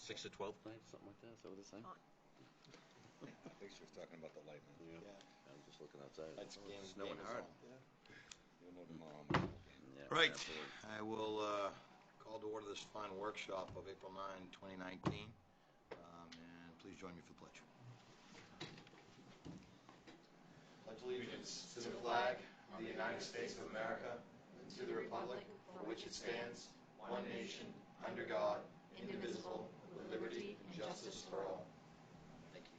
6 to 12 tonight, something like that. Is that what it's saying? I think she was talking about the lightning. Yeah. I'm just looking outside. That's game. It's snowing hard. You'll know tomorrow. Game. Yeah, Right. absolutely. I will call to order this fine workshop of April 9, 2019. And please join me for the pledge. Pledge allegiance to the flag of the United States of America and to the republic for which it stands, one nation, under God, indivisible, with liberty and justice for all. Thank you.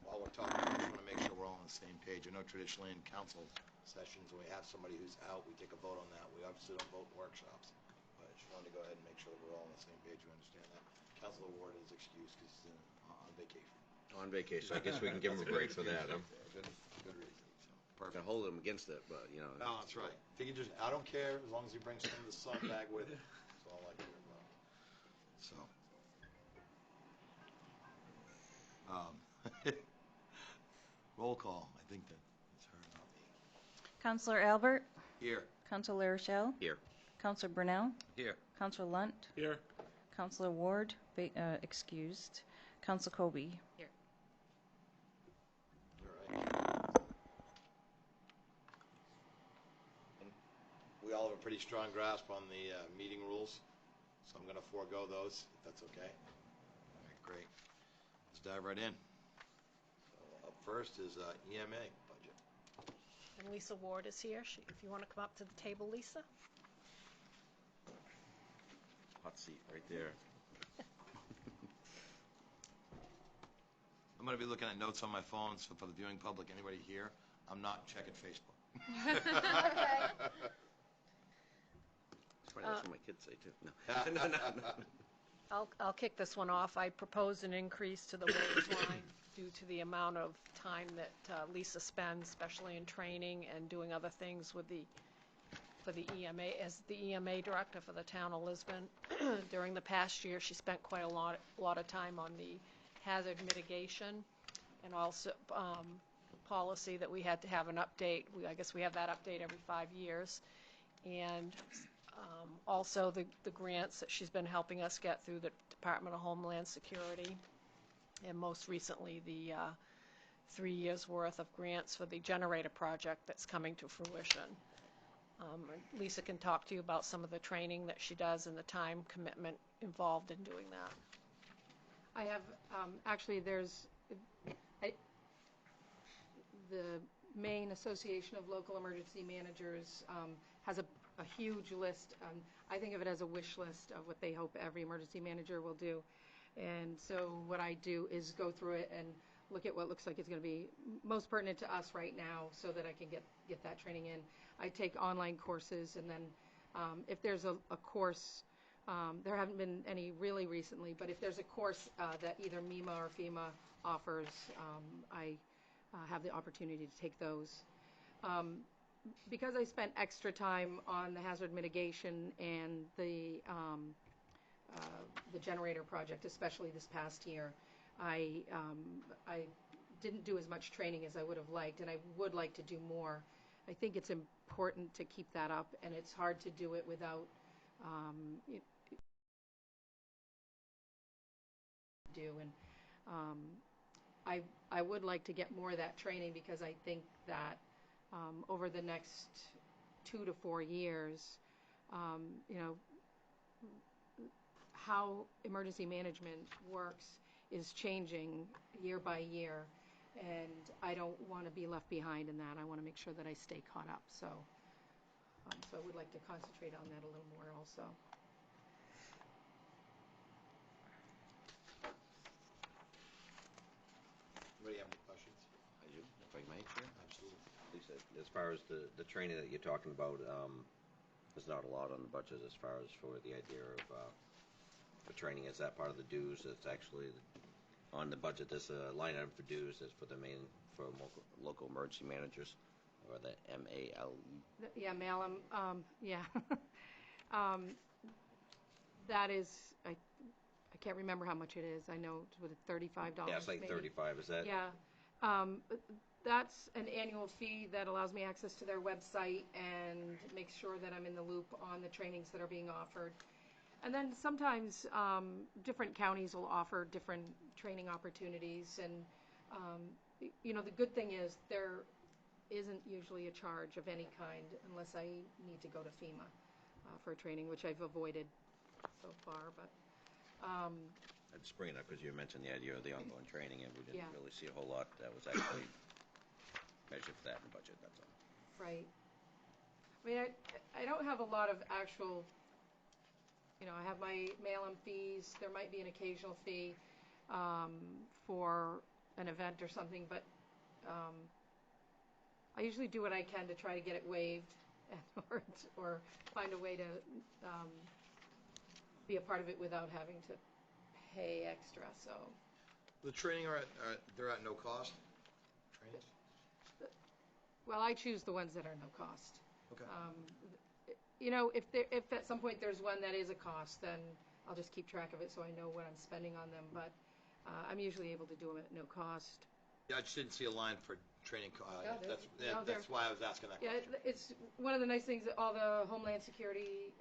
While we're talking, I just want to make sure we're all on the same page. I know traditionally in council sessions, when we have somebody who's out, we take a vote on that. We obviously don't vote in workshops. But I just wanted to go ahead and make sure that we're all on the same page. We understand that. Councilor Ward is excused because he's on vacation. On vacation. I guess we can give him a break for that. Good reason. So, We're perfect. going to hold him against it, but, you know. No, that's right. If he can just, I don't care as long as he brings some of the sun back with him. That's all I care about. So. Roll call. I think that it's her, not me. Counselor Albert, Here. Counselor Rochelle, Here. Counselor Brunel, Here. Counselor Lunt, Here. Counselor Ward, excused, Counselor Kobe. Here. All right. And we all have a pretty strong grasp on the meeting rules, so I'm going to forego those, if that's okay. All right, great. Let's dive right in. So up first is EMA budget. And Lisa Ward is here. If you want to come up to the table, Lisa. Hot seat right there. I'm going to be looking at notes on my phone, so for the viewing public, anybody here, I'm not checking Facebook. It's funny, that's what my kids say, too. No. No. I'll kick this one off. I propose an increase to the wage line due to the amount of time that Lisa spends, especially in training and doing other things with for the EMA, as the EMA director for the town of Lisbon. During the past year, she spent quite a lot of time on the hazard mitigation and also policy that we had to have an update. I guess we have that update every 5 years. And also the grants that she's been helping us get through the Department of Homeland Security, and most recently the 3 years worth of grants for the generator project that's coming to fruition. Lisa can talk to you about some of the training that she does and the time commitment involved in doing that. I have, actually, the Maine Association of Local Emergency Managers has a huge list. I think of it as a wish list of what they hope every emergency manager will do. And so what I do is go through it and look at what looks like it's going to be most pertinent to us right now so that I can get that training in. I take online courses, and then if there's a course, there haven't been any really recently, but if there's a course that either MEMA or FEMA offers, I have the opportunity to take those. Because I spent extra time on the hazard mitigation and the generator project, especially this past year, I didn't do as much training as I would have liked, and I would like to do more. I think it's important to keep that up, and it's hard to do it without I would like to get more of that training, because I think that over the next 2 to 4 years, how emergency management works is changing year by year, and I don't want to be left behind in that. I want to make sure that I stay caught up. So I would like to concentrate on that a little more also. Anybody have any questions? I do, if I may, Chair. Absolutely. Lisa, as far as the training that you're talking about, there's not a lot on the budget as far as for the idea of the training. Is that part of the dues? It's actually on the budget. There's a line item for dues that's for local emergency managers, or the MALE. Yeah, MALM. Yeah. That is, I can't remember how much it is. I know it's with $35. Yeah, it's like maybe. 35. Is that? Yeah. That's an annual fee that allows me access to their website and makes sure that I'm in the loop on the trainings that are being offered. And then sometimes different counties will offer different training opportunities. And, the good thing is there isn't usually a charge of any kind unless I need to go to FEMA for training, which I've avoided so far. But I'd just bring it up because you mentioned the idea of the ongoing training, and we didn't Yeah. really see a whole lot that was actually measured for that in the budget, that's all. right. I mean, I don't have a lot of actual, I have my mail-in fees. There might be an occasional fee for an event or something, but I usually do what I can to try to get it waived or find a way to be a part of it without having to pay extra, so. The training they're at no cost? Trainings? Well, I choose the ones that are no cost. Okay. If at some point there's one that is a cost, then I'll just keep track of it so I know what I'm spending on them, but I'm usually able to do them at no cost. Yeah, I just didn't see a line for training. No, there- That's why I was asking that Yeah, question. it's one of the nice things, all the Homeland Security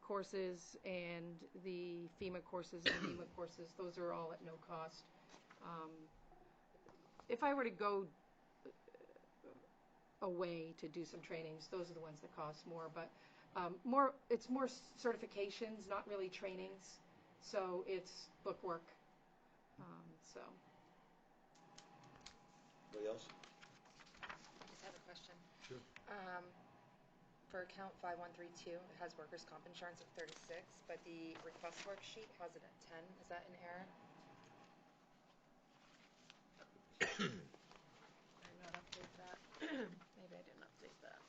courses and the FEMA courses and FEMA courses, those are all at no cost. If I were to go away to do some trainings, those are the ones that cost more, but it's more certifications, not really trainings, so it's book work. So. Anybody else? I just have a question. Sure. For account 5132, it has workers' comp insurance at 36, but the request worksheet has it at 10. Is that an error? Did I not update that? Maybe I didn't update that.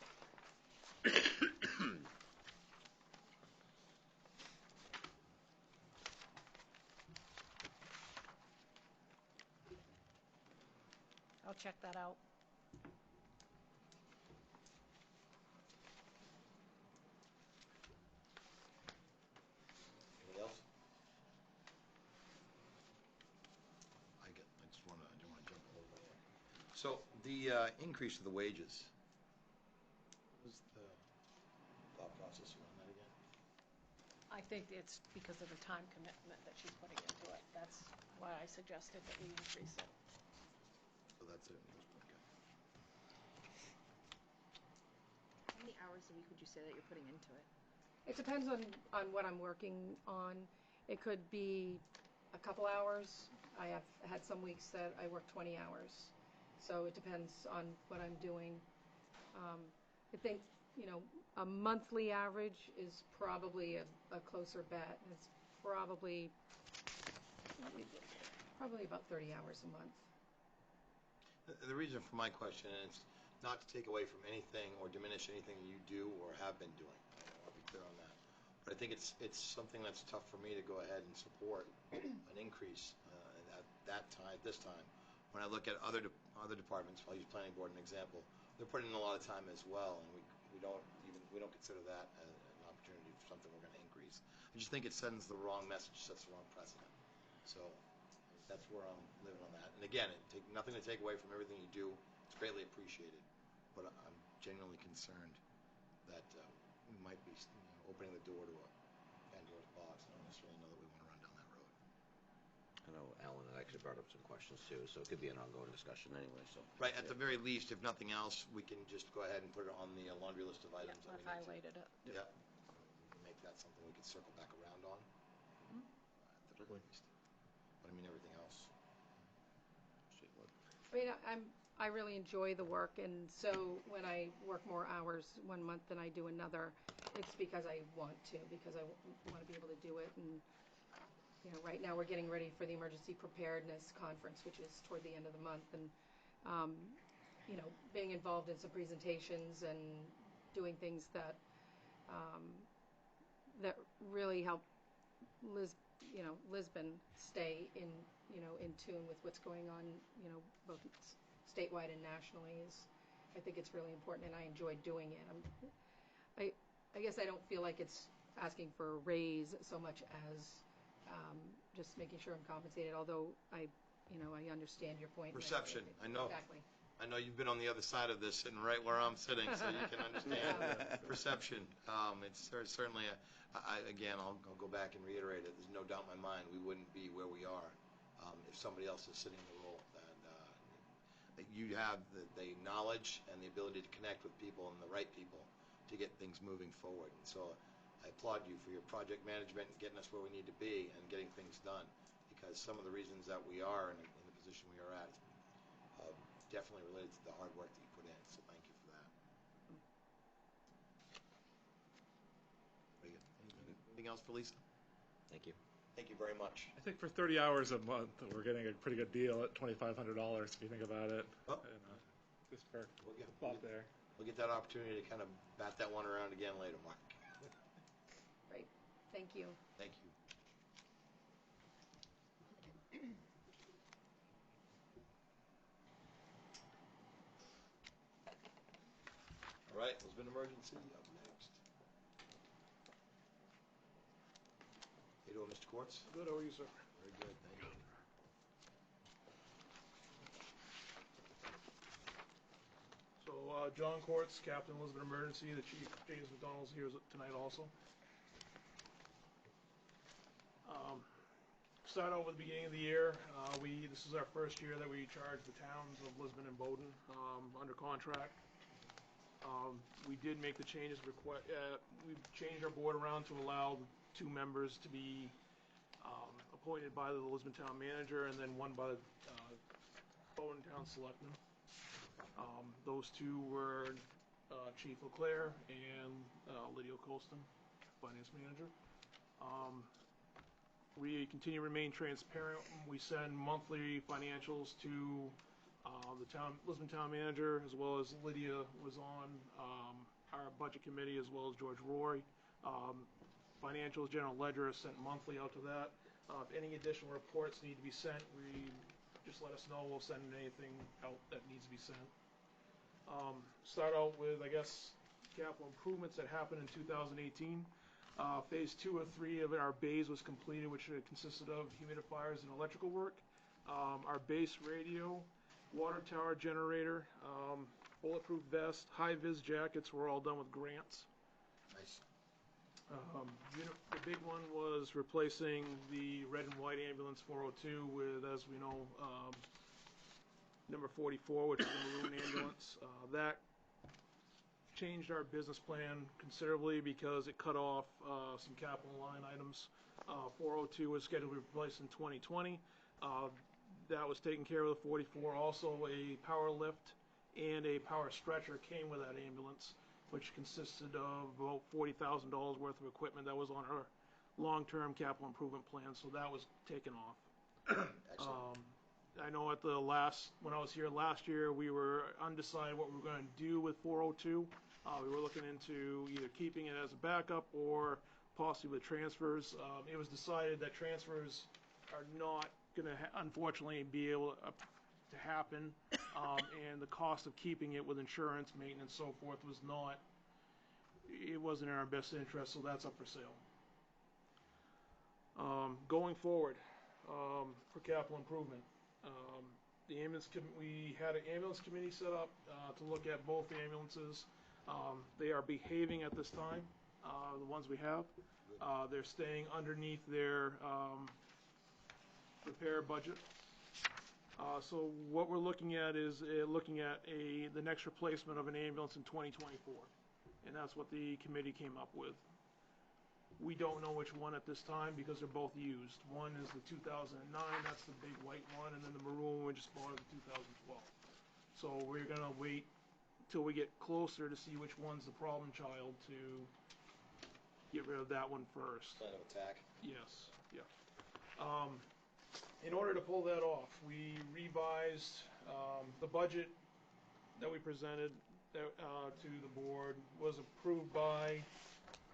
I'll check that out. Anybody else? I just want to jump a little bit. So the increase of the wages, what was the thought process around that again? I think it's because of the time commitment that she's putting into it. That's why I suggested that we increase it. So that's it. Okay. How many hours a week would you say that you're putting into it? It depends on what I'm working on. It could be a couple hours. I have had some weeks that I work 20 hours. So it depends on what I'm doing. I think, a monthly average is probably a closer bet. It's probably about 30 hours a month. The reason for my question is not to take away from anything or diminish anything you do or have been doing. I'll be clear on that. But I think it's something that's tough for me to go ahead and support an increase at this time. When I look at other departments, I'll use planning board as an example. They're putting in a lot of time as well, and we don't consider that an opportunity for something we're going to increase. I just think it sends the wrong message, sets the wrong precedent. So that's where I'm living on that. And again, nothing to take away from everything you do. It's greatly appreciated, but I'm genuinely concerned that we might be opening the door to a Pandora's box. I don't necessarily know that we want to run down that road. I know Alan had actually brought up some questions too, so it could be an ongoing discussion anyway, so. Right, at the very least, if nothing else, we can just go ahead and put it on the laundry list of Yeah, items that I've we need to. highlighted it. Yeah. We can make that something we can circle back around on. At the very least. But I mean, everything else. I really enjoy the work, and so when I work more hours one month than I do another, it's because I want to, because I want to be able to do it. And right now we're getting ready for the Emergency Preparedness Conference, which is toward the end of the month, and being involved in some presentations and doing things that really help Lisbon stay in tune with what's going on, both statewide and nationally I think it's really important, and I enjoy doing it. I guess I don't feel like it's asking for a raise so much as just making sure I'm compensated, although I understand your point. Perception, I know. Exactly. I know you've been on the other side of this, sitting right where I'm sitting, so you can understand perception. It's certainly, again, I'll go back and reiterate it. There's no doubt in my mind we wouldn't be where we are if somebody else is sitting in the role. That you have the knowledge and the ability to connect with people and the right people to get things moving forward. And so I applaud you for your project management and getting us where we need to be and getting things done, because some of the reasons that we are in the position we are at is definitely related to the hard work that you put in, so thank you for that. Very good. Anything else for Lisa? Thank you. Thank you very much. I think for 30 hours a month, we're getting a pretty good deal at $2,500 if you think about it. Oh. And, just for We'll get, thought there. we'll get that opportunity to kind of bat that one around again later, Mark. Great, thank you. Thank you. All right, Lisbon Emergency up next. How you doing, Mr. Quartz? Good, how are you, sir? Very good, thank you. So, John Quartz, Captain Elizabeth Emergency, the Chief James McDonald's here tonight also. Start out with the beginning of the year. This is our first year that we charge the towns of Lisbon and Bowdoin under contract. We did make the changes. We've changed our board around to allow 2 members to be appointed by the Lisbon Town Manager and then one by the Bowdoin Town Selectmen. Those 2 were Chief Leclerc and Lydia Colston, Finance Manager. We continue to remain transparent. We send monthly financials to the Lisbon Town Manager, as well as Lydia was on our budget committee, as well as George Roy. Financials, general ledger is sent monthly out to that. If any additional reports need to be sent, just let us know. We'll send anything out that needs to be sent. Start out with, I guess, capital improvements that happened in 2018. Phase 2 of 3 of our bays was completed, which consisted of humidifiers and electrical work. Our base radio, water tower generator, bulletproof vest, high-vis jackets were all done with grants. Nice. The big one was replacing the red and white ambulance 402 with, as we know, number 44, which is the maroon ambulance. That changed our business plan considerably because it cut off some capital line items. 402 was scheduled to be replaced in 2020. That was taken care of with 44. Also, a power lift and a power stretcher came with that ambulance, which consisted of about $40,000 worth of equipment that was on our long-term capital improvement plan, so that was taken off. Excellent. I know when I was here last year, we were undecided what we were going to do with 402. We were looking into either keeping it as a backup or possibly with transfers. It was decided that transfers are not going to, unfortunately, be able to happen, and the cost of keeping it with insurance, maintenance, so forth, wasn't in our best interest, so that's up for sale. Going forward, for capital improvement, we had an ambulance committee set up to look at both ambulances. They are behaving at this time, the ones we have. They're staying underneath their repair budget. So what we're looking at is the next replacement of an ambulance in 2024, and that's what the committee came up with. We don't know which one at this time because they're both used. One is the 2009, that's the big white one, and then the maroon one we just bought in 2012. So we're going to wait till we get closer to see which one's the problem child to get rid of that one first. Plan of attack. Yes, yeah. In order to pull that off, we revised the budget that we presented to the board was approved by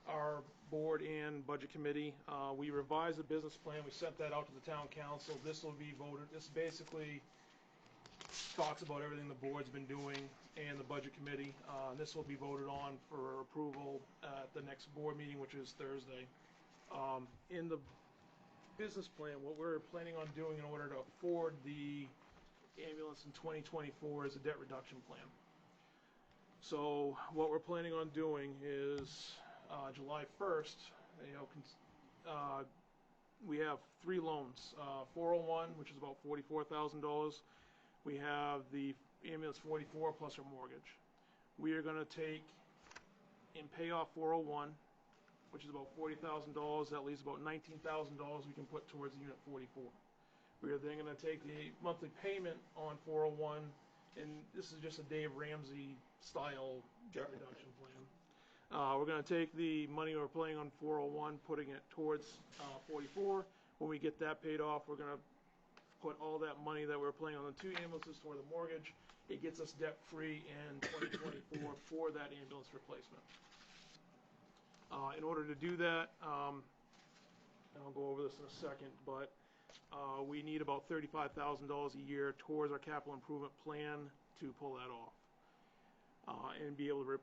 our board and budget committee. We revised the business plan. We sent that out to the town council. This will be voted. This basically talks about everything the board's been doing and the budget committee. This will be voted on for approval at the next board meeting, which is Thursday. In the business plan, what we're planning on doing in order to afford the ambulance in 2024 is a debt reduction plan. So what we're planning on doing is July 1st, we have 3 loans. 401, which is about $44,000. We have the ambulance 44 plus our mortgage. We are going to take and pay off 401, which is about $40,000. That leaves about $19,000 we can put towards unit 44. We are then going to take the monthly payment on 401, and this is just a Dave Ramsey style debt reduction plan. We're going to take the money we're paying on 401, putting it towards 44. When we get that paid off, we're going to put all that money that we're paying on the 2 ambulances toward the mortgage. It gets us debt free in 2024 for that ambulance replacement. In order to do that, and I'll go over this in a second, but we need about $35,000 a year towards our capital improvement plan to pull that off and be able to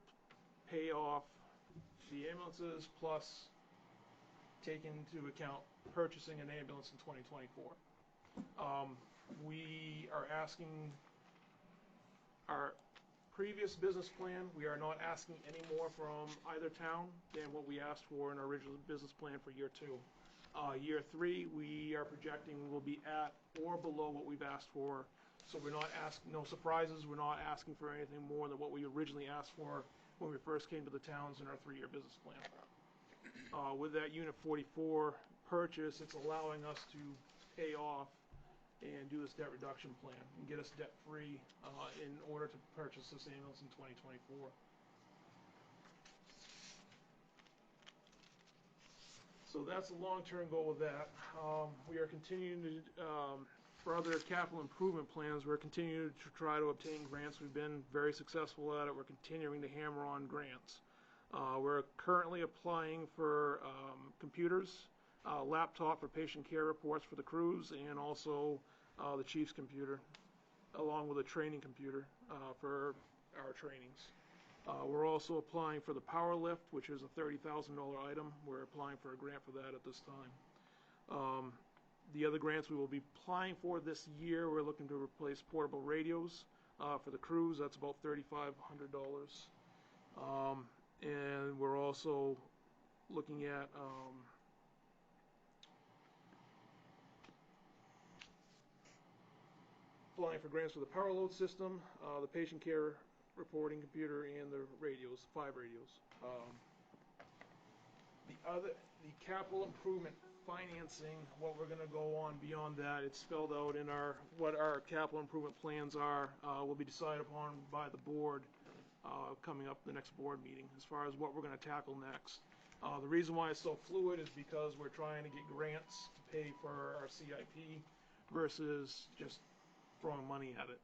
pay off the ambulances plus take into account purchasing an ambulance in 2024. We are asking our previous business plan, we are not asking any more from either town than what we asked for in our original business plan for year 2. Year 3, we are projecting we'll be at or below what we've asked for. So we're not asking, no surprises, we're not asking for anything more than what we originally asked for when we first came to the towns in our 3-year business plan. With that unit 44 purchase, it's allowing us to pay off and do this debt reduction plan and get us debt free in order to purchase this ambulance in 2024. So that's the long-term goal with that. We are continuing to, for other capital improvement plans, we're continuing to try to obtain grants. We've been very successful at it. We're continuing to hammer on grants. We're currently applying for computers, laptop for patient care reports for the crews, and also the chief's computer, along with a training computer for our trainings. We're also applying for the power lift, which is a $30,000 item. We're applying for a grant for that at this time. The other grants we will be applying for this year, we're looking to replace portable radios for the crews. That's about $3,500. And we're also looking at applying for grants for the power load system, the patient care reporting computer, and the radios, 5 radios. The capital improvement financing, what we're going to go on beyond that, it's spelled out in what our capital improvement plans are, will be decided upon by the board coming up the next board meeting as far as what we're going to tackle next. The reason why it's so fluid is because we're trying to get grants to pay for our CIP versus just throwing money at it.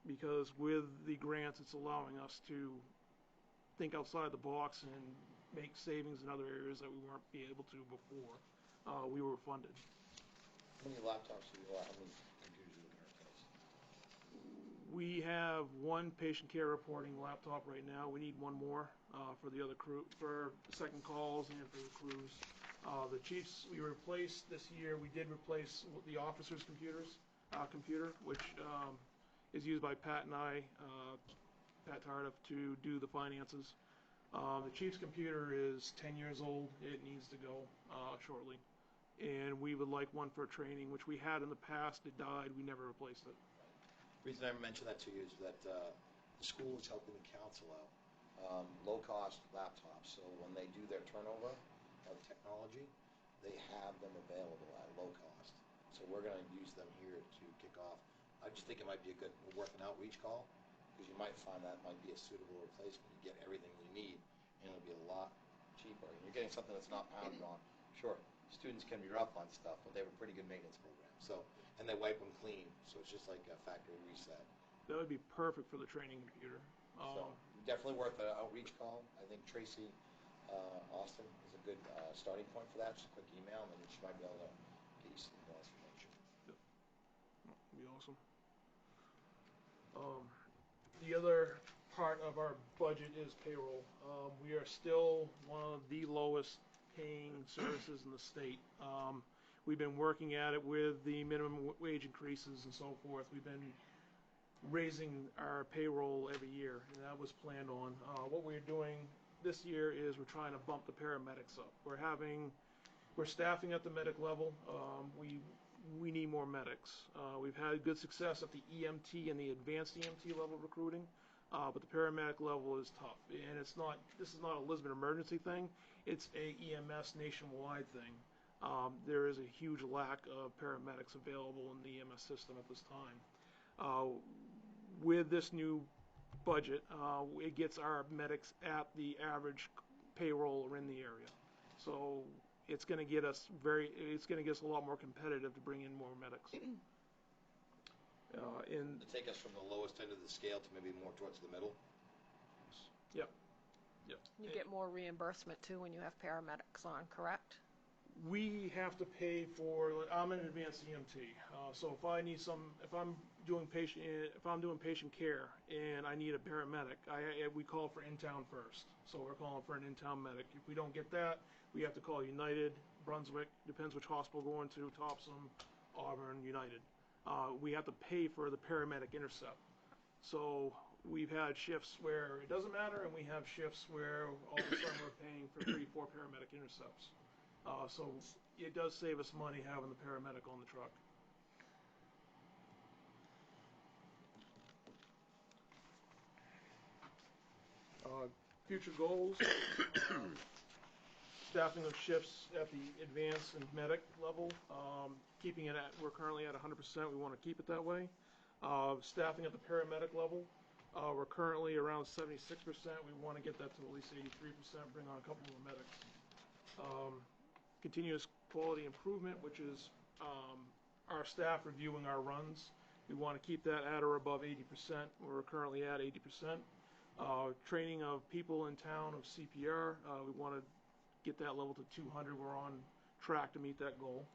Because with the grants, it's allowing us to think outside the box and make savings in other areas that we weren't be able to before we were funded. How many laptops do you have? How many computers are you looking to replace? We have 1 patient care reporting laptop right now. We need 1 more for the other crew, for second calls and for the crews. The chiefs we replaced this year, we did replace the officers' computer, which is used by Pat and I, Pat Tardif, to do the finances. The chief's computer is 10 years old. It needs to go shortly. And we would like 1 for training, which we had in the past. It died. We never replaced it. The reason I mention that to you is that the school is helping the council out. Low-cost laptops, so when they do their turnover of technology, they have them available at low cost. So we're going to use them here to kick off. I just think it might be worth an outreach call, because you might find that might be a suitable replacement. You get everything you need, and it'll be a lot cheaper. And you're getting something that's not pounded on. Sure, students can be rough on stuff, but they have a pretty good maintenance program. So, and they wipe them clean, so it's just like a factory reset. That would be perfect for the training computer. So definitely worth an outreach call. I think Tracy Austin is a good starting point for that. Just a quick email, and then she might be able to get you some more information. That'd be awesome. The other part of our budget is payroll. We are still one of the lowest paying services in the state. We've been working at it with the minimum wage increases and so forth. We've been raising our payroll every year, and that was planned on. What we're doing this year is we're trying to bump the paramedics up. We're staffing at the medic level. We need more medics. We've had good success at the EMT and the advanced EMT level recruiting, but the paramedic level is tough. And this is not a Lisbon emergency thing. It's a EMS nationwide thing. There is a huge lack of paramedics available in the EMS system at this time. With this new budget, it gets our medics at the average payroll in the area. So it's going to get us a lot more competitive to bring in more medics. To take us from the lowest end of the scale to maybe more towards the middle? Yep. You get more reimbursement too when you have paramedics on, correct? We have to pay for. I'm an advanced EMT, so if I'm doing patient care and I need a paramedic, we call for in-town first. So we're calling for an in-town medic. If we don't get that, we have to call United, Brunswick, depends which hospital we're going to, Topsom, Auburn, United. We have to pay for the paramedic intercept. So we've had shifts where it doesn't matter, and we have shifts where all of a sudden we're paying for 3-4 paramedic intercepts. So it does save us money having the paramedic on the truck. Future goals, staffing of shifts at the advanced and medic level, keeping it at, we're currently at 100%, we want to keep it that way. Staffing at the paramedic level, we're currently around 76%, we want to get that to at least 83%, bring on a couple more medics. Continuous quality improvement, which is our staff reviewing our runs. We want to keep that at or above 80%. We're currently at 80%. Training of people in town of CPR, we want to get that level to 200. We're on track to meet that goal.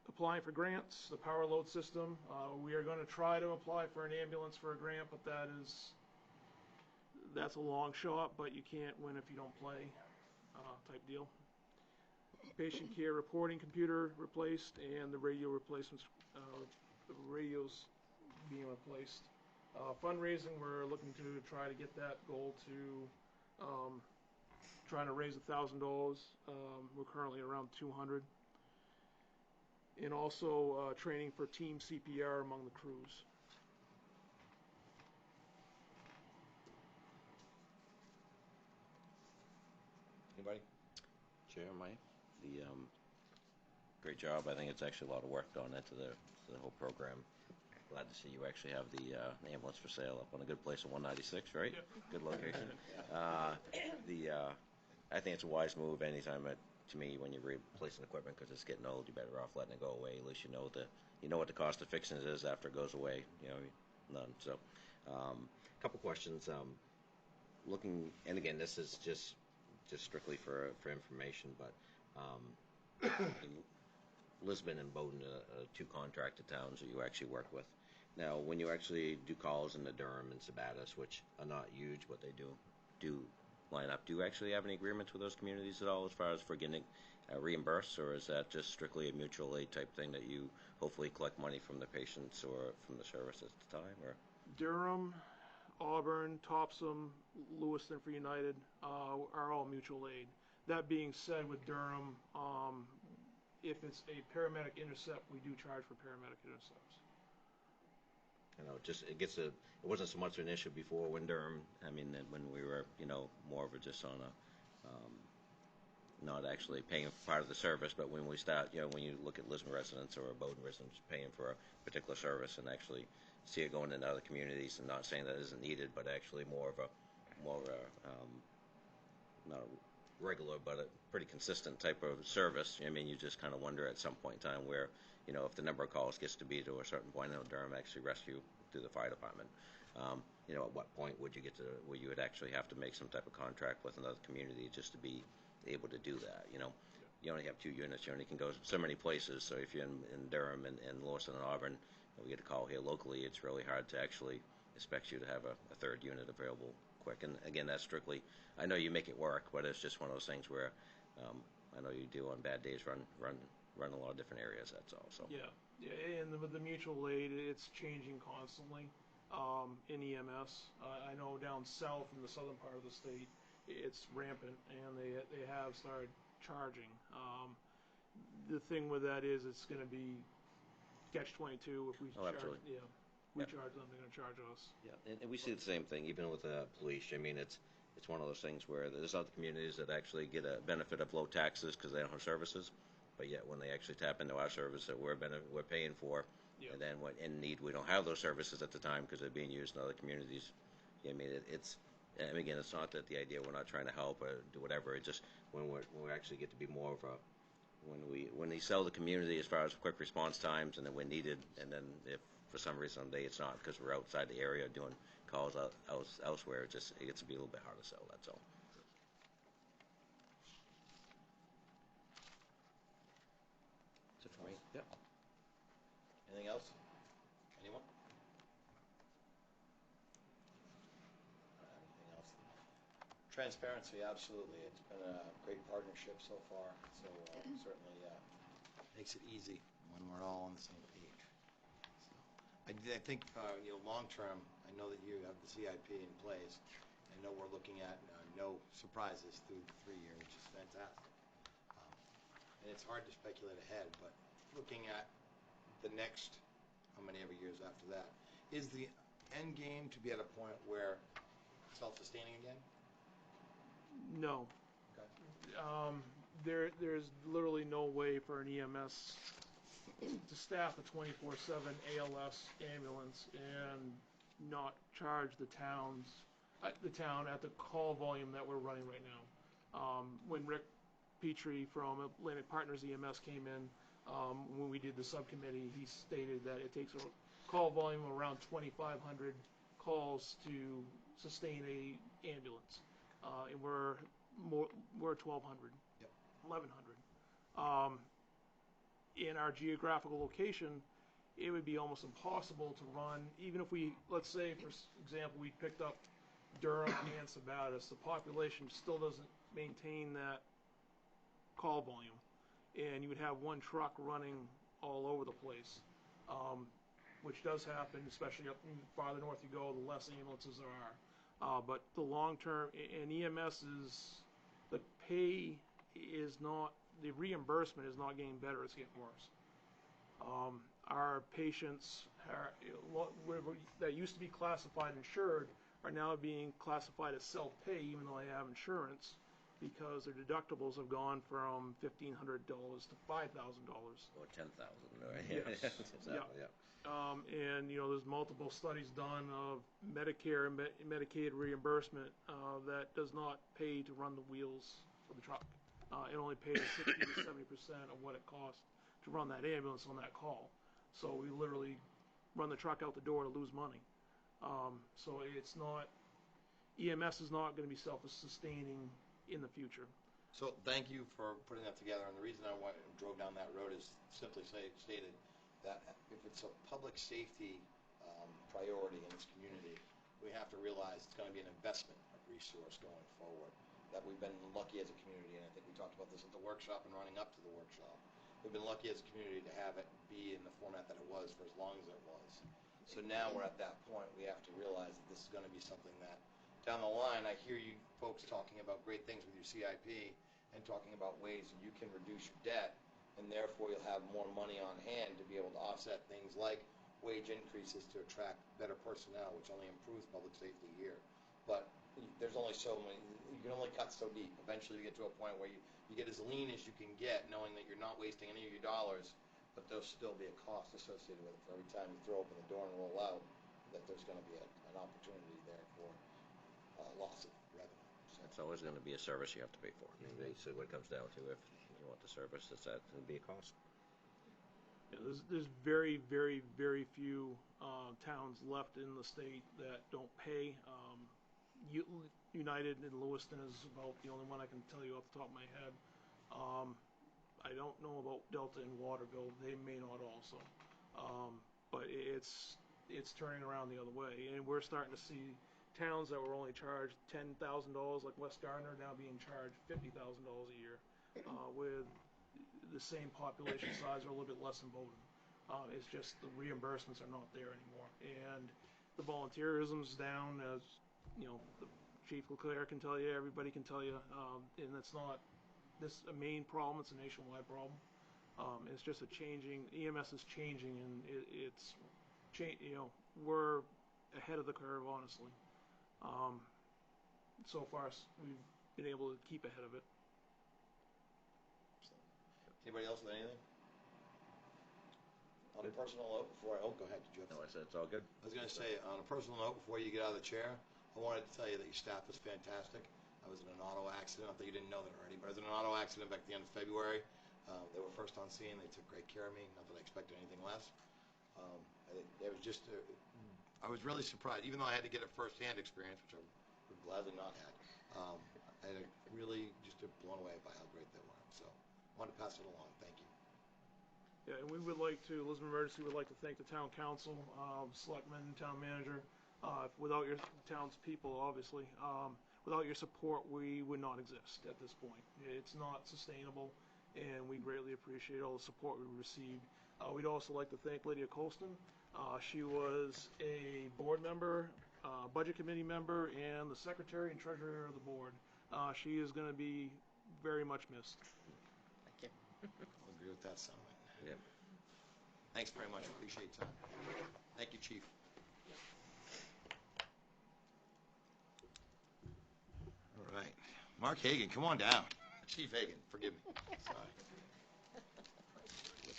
Applying for grants, the power load system. We are going to try to apply for an ambulance for a grant, but that's a long shot, but you can't win if you don't play. Type deal. Patient care reporting computer replaced, and the radio replacements, the radios being replaced. Fundraising, we're looking to try to get that goal to trying to raise $1,000. We're currently around 200. And also training for team CPR among the crews. Anybody? Chair, Mike, great job. I think it's actually a lot of work gone into the whole program. Glad to see you actually have the ambulance for sale up on a good place at 196, right? Yep. Good location. I think it's a wise move anytime to me when you're replacing equipment because it's getting old. You're better off letting it go away. At least you know what the cost of fixing it is after it goes away. None. So, a couple questions. Looking, and again, this is just strictly for information, but Lisbon and Bowdoin are two contracted towns that you actually work with. Now, when you actually do calls in the Durham and Sabattis, which are not huge, but they do line up, do you actually have any agreements with those communities at all as far as for getting reimbursed, or is that just strictly a mutual aid type thing that you hopefully collect money from the patients or from the service at the time? Or Durham, Auburn, Topsom, Lewiston for United are all mutual aid. That being said, with Durham, if it's a paramedic intercept, we do charge for paramedic intercepts. It wasn't so much an issue before when Durham. I mean, when we were, more of a just on a, not actually paying for part of the service, but when we start, when you look at Lisbon residents or Bowdoin residents paying for a particular service and actually see it going into other communities, and not saying that it isn't needed, but actually more of a not a regular, but a pretty consistent type of service. I mean, you just kind of wonder at some point in time where, if the number of calls gets to be to a certain point, Durham actually rescue through the fire department. At what point would you get to where you would actually have to make some type of contract with another community just to be able to do that? You only have 2 units. You only can go so many places. So if you're in Durham and Lewiston and Auburn, and we get a call here locally, it's really hard to actually expect you to have a third unit available quick. And again, that's strictly, I know you make it work, but it's just one of those things where I know you do on bad days run a lot of different areas, that's all, so. Yeah, and with the mutual aid, it's changing constantly in EMS. I know down south in the southern part of the state, it's rampant, and they have started charging. The thing with that is it's going to be catch-22 if we Oh, charge. absolutely. Yeah, we Yep. charge them, they're going to charge us. Yeah, and we see the same thing, even with the police. I mean, it's one of those things where there's other communities that actually get a benefit of low taxes because they don't have services, but yet when they actually tap into our service that we're paying for, Yeah. and then when in need we don't have those services at the time because they're being used in other communities. I mean, and again, it's not that the idea we're not trying to help or do whatever. It's just when we actually get to be more of a when they sell the community as far as quick response times and then when needed, and then if for some reason someday it's not because we're outside the area doing calls elsewhere, it gets to be a little bit hard to sell. That's all. That's it for me. Yep. Anything else? Anyone? Anything else? Transparency, absolutely. It's been a great partnership so far, so certainly makes it easy when we're all on the same page. So, I think, long term, I know that you have the CIP in place. I know we're looking at no surprises through the 3-year, which is fantastic. And it's hard to speculate ahead, but looking at the next, how many ever years after that, is the end game to be at a point where self-sustaining again? No. Okay. There's literally no way for an EMS to staff a 24/7 ALS ambulance and not charge the town at the call volume that we're running right now. When Rick Petrie from Atlantic Partners EMS came in, when we did the subcommittee, he stated that it takes a call volume of around 2,500 calls to sustain a ambulance, and we're 1,200. Yep. 1,100. In our geographical location, it would be almost impossible to run, even if we, let's say, for example, we picked up Durham and Sabatis, the population still doesn't maintain that call volume, and you would have one truck running all over the place, which does happen, especially up farther north you go, the less ambulances there are. But the long term, and EMS is, the pay is not, the reimbursement is not getting better, it's getting worse. Our patients that used to be classified insured are now being classified as self-pay, even though they have insurance, because their deductibles have gone from $1,500 to $5,000. Or 10,000. Right? Yes. Exactly. Yeah. Yeah. And there's multiple studies done of Medicare and Medicaid reimbursement that does not pay to run the wheels of the truck. It only pays 60 to 70% of what it costs to run that ambulance on that call. So we literally run the truck out the door to lose money. So it's not, EMS is not going to be self-sustaining in the future. So thank you for putting that together. And the reason I drove down that road is simply stated that if it's a public safety priority in this community, we have to realize it's going to be an investment of resource going forward. That we've been lucky as a community, and I think we talked about this at the workshop and running up to the workshop. We've been lucky as a community to have it be in the format that it was for as long as it was. So now we're at that point. We have to realize that this is going to be something that down the line, I hear you folks talking about great things with your CIP and talking about ways that you can reduce your debt, and therefore you'll have more money on hand to be able to offset things like wage increases to attract better personnel, which only improves public safety here. But there's only so many, you can only cut so deep. Eventually you get to a point where you get as lean as you can get, knowing that you're not wasting any of your dollars, but there'll still be a cost associated with it for every time you throw open the door and roll out, that there's going to be an opportunity there for loss of revenue. So It's always going to be a service you have to pay for. I mean, basically what it comes down to, if you want the service, it's it'll be a cost. Yeah, there's very, very, very few towns left in the state that don't pay. United in Lewiston is about the only one I can tell you off the top of my head. I don't know about Delta and Waterville. They may not also. But it's turning around the other way. And we're starting to see towns that were only charged $10,000, like West Gardner, now being charged $50,000 a year. with the same population size or a little bit less than Bowden. It's just the reimbursements are not there anymore, and the volunteerism's down, as you know, the Chief Leclerc can tell you, everybody can tell you, and it's not this a main problem. It's a nationwide problem. It's just a changing. EMS is changing, and it's you know, we're ahead of the curve, honestly. So far, we've been able to keep ahead of it. Anybody else with anything? On a personal note, before go ahead, did you have No, I said it's all good. I was going to say, on a personal note, before you get out of the chair, I wanted to tell you that your staff was fantastic. I was in an auto accident. I thought you didn't know that already, but I was in an auto accident back at the end of February. They were first on scene. They took great care of me. Not that I expected anything less. It was just, I was really surprised, even though I had to get a first-hand experience, which I would gladly not had. I had really just blown away by how great they were. So I wanted to pass it along. Thank you. Yeah, and we would like to, Lisbon Emergency would like to thank the town council, selectmen, town manager. Without your town's people, obviously, without your support, we would not exist at this point. It's not sustainable, and we greatly appreciate all the support we received. We'd also like to thank Lydia Colston. She was a board member, budget committee member, and the secretary and treasurer of the board. She is going to be very much missed. I'll agree with that sentiment. Yep. Thanks very much. Appreciate your time. Thank you, Chief. All right. Mark Hagan, come on down. Chief Hagan, forgive me. Sorry.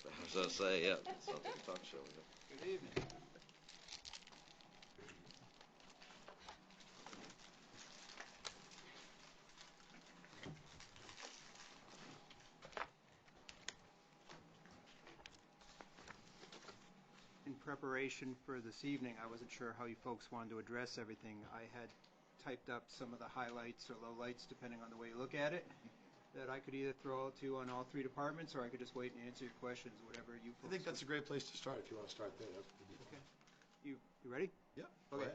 I was going to say, yeah, something to talk show. Good evening. In preparation for this evening, I wasn't sure how you folks wanted to address everything. I had typed up some of the highlights or lowlights, depending on the way you look at it, that I could either throw out to you on all three departments, or I could just wait and answer your questions, whatever you folks. I think that's a great place to start if you want to start there. Okay. You ready? Yep. Okay.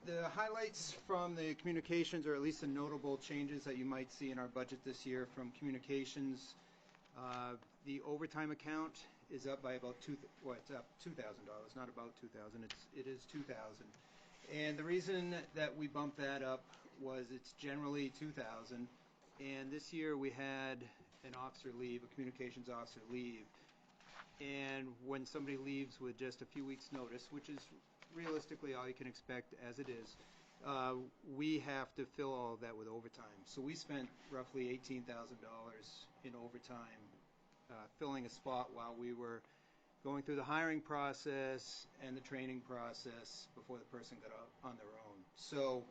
The highlights from the communications, or at least the notable changes that you might see in our budget this year from communications, the overtime account is up by about it's up $2,000, not about $2,000. It is $2,000, and the reason that we bumped that up was it's generally $2,000, and this year we had an officer leave, a communications officer leave, and when somebody leaves with just a few weeks' notice, which is realistically all you can expect as it is, we have to fill all of that with overtime. So we spent roughly $18,000 in overtime filling a spot while we were going through the hiring process and the training process before the person got out on their own. So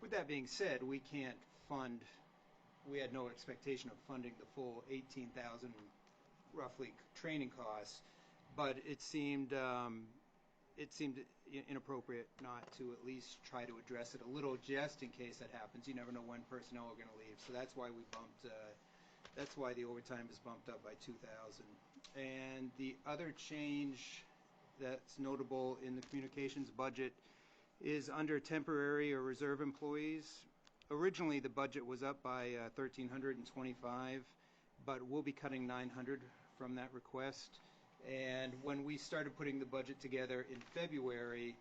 with that being said, we had no expectation of funding the full $18,000 roughly training costs, but it seemed inappropriate not to at least try to address it a little, just in case that happens. You never know when personnel are going to leave, so that's why we bumped. That's why the overtime is bumped up by $2,000. And the other change that's notable in the communications budget is under temporary or reserve employees. Originally, the budget was up by $1,325, but we'll be cutting $900 from that request. And when we started putting the budget together in February,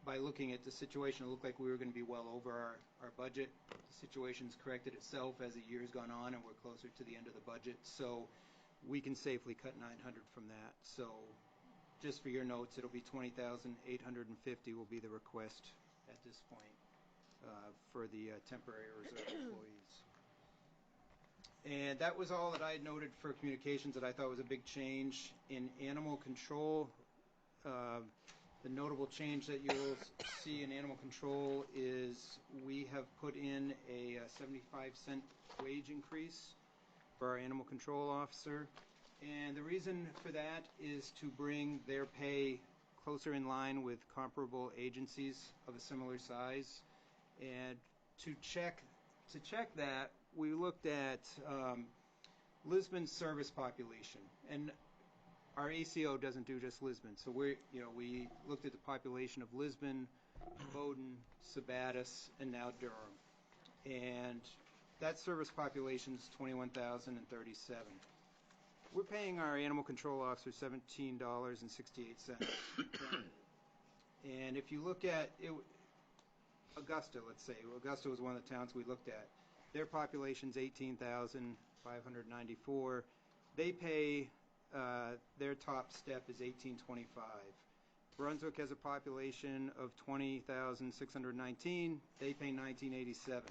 by looking at the situation, it looked like we were going to be well over our budget. The situation's corrected itself as the year's gone on, and we're closer to the end of the budget. So we can safely cut $900 from that. So just for your notes, it'll be $20,850 will be the request at this point for the temporary reserve employees. And that was all that I had noted for communications that I thought was a big change. In animal control, the notable change that you'll see in animal control is we have put in a 75-cent wage increase for our animal control officer. And the reason for that is to bring their pay closer in line with comparable agencies of a similar size. And to check that, we looked at Lisbon's service population, and our ACO doesn't do just Lisbon. So we looked at the population of Lisbon, Bowden, Sabattis, and now Durham. And that service population's 21,037. We're paying our animal control officer $17.68. And if you look at it, Augusta, let's say, Augusta was one of the towns we looked at. Their population's 18,594. They pay, their top step is 1825. Brunswick has a population of 20,619. They pay 1987.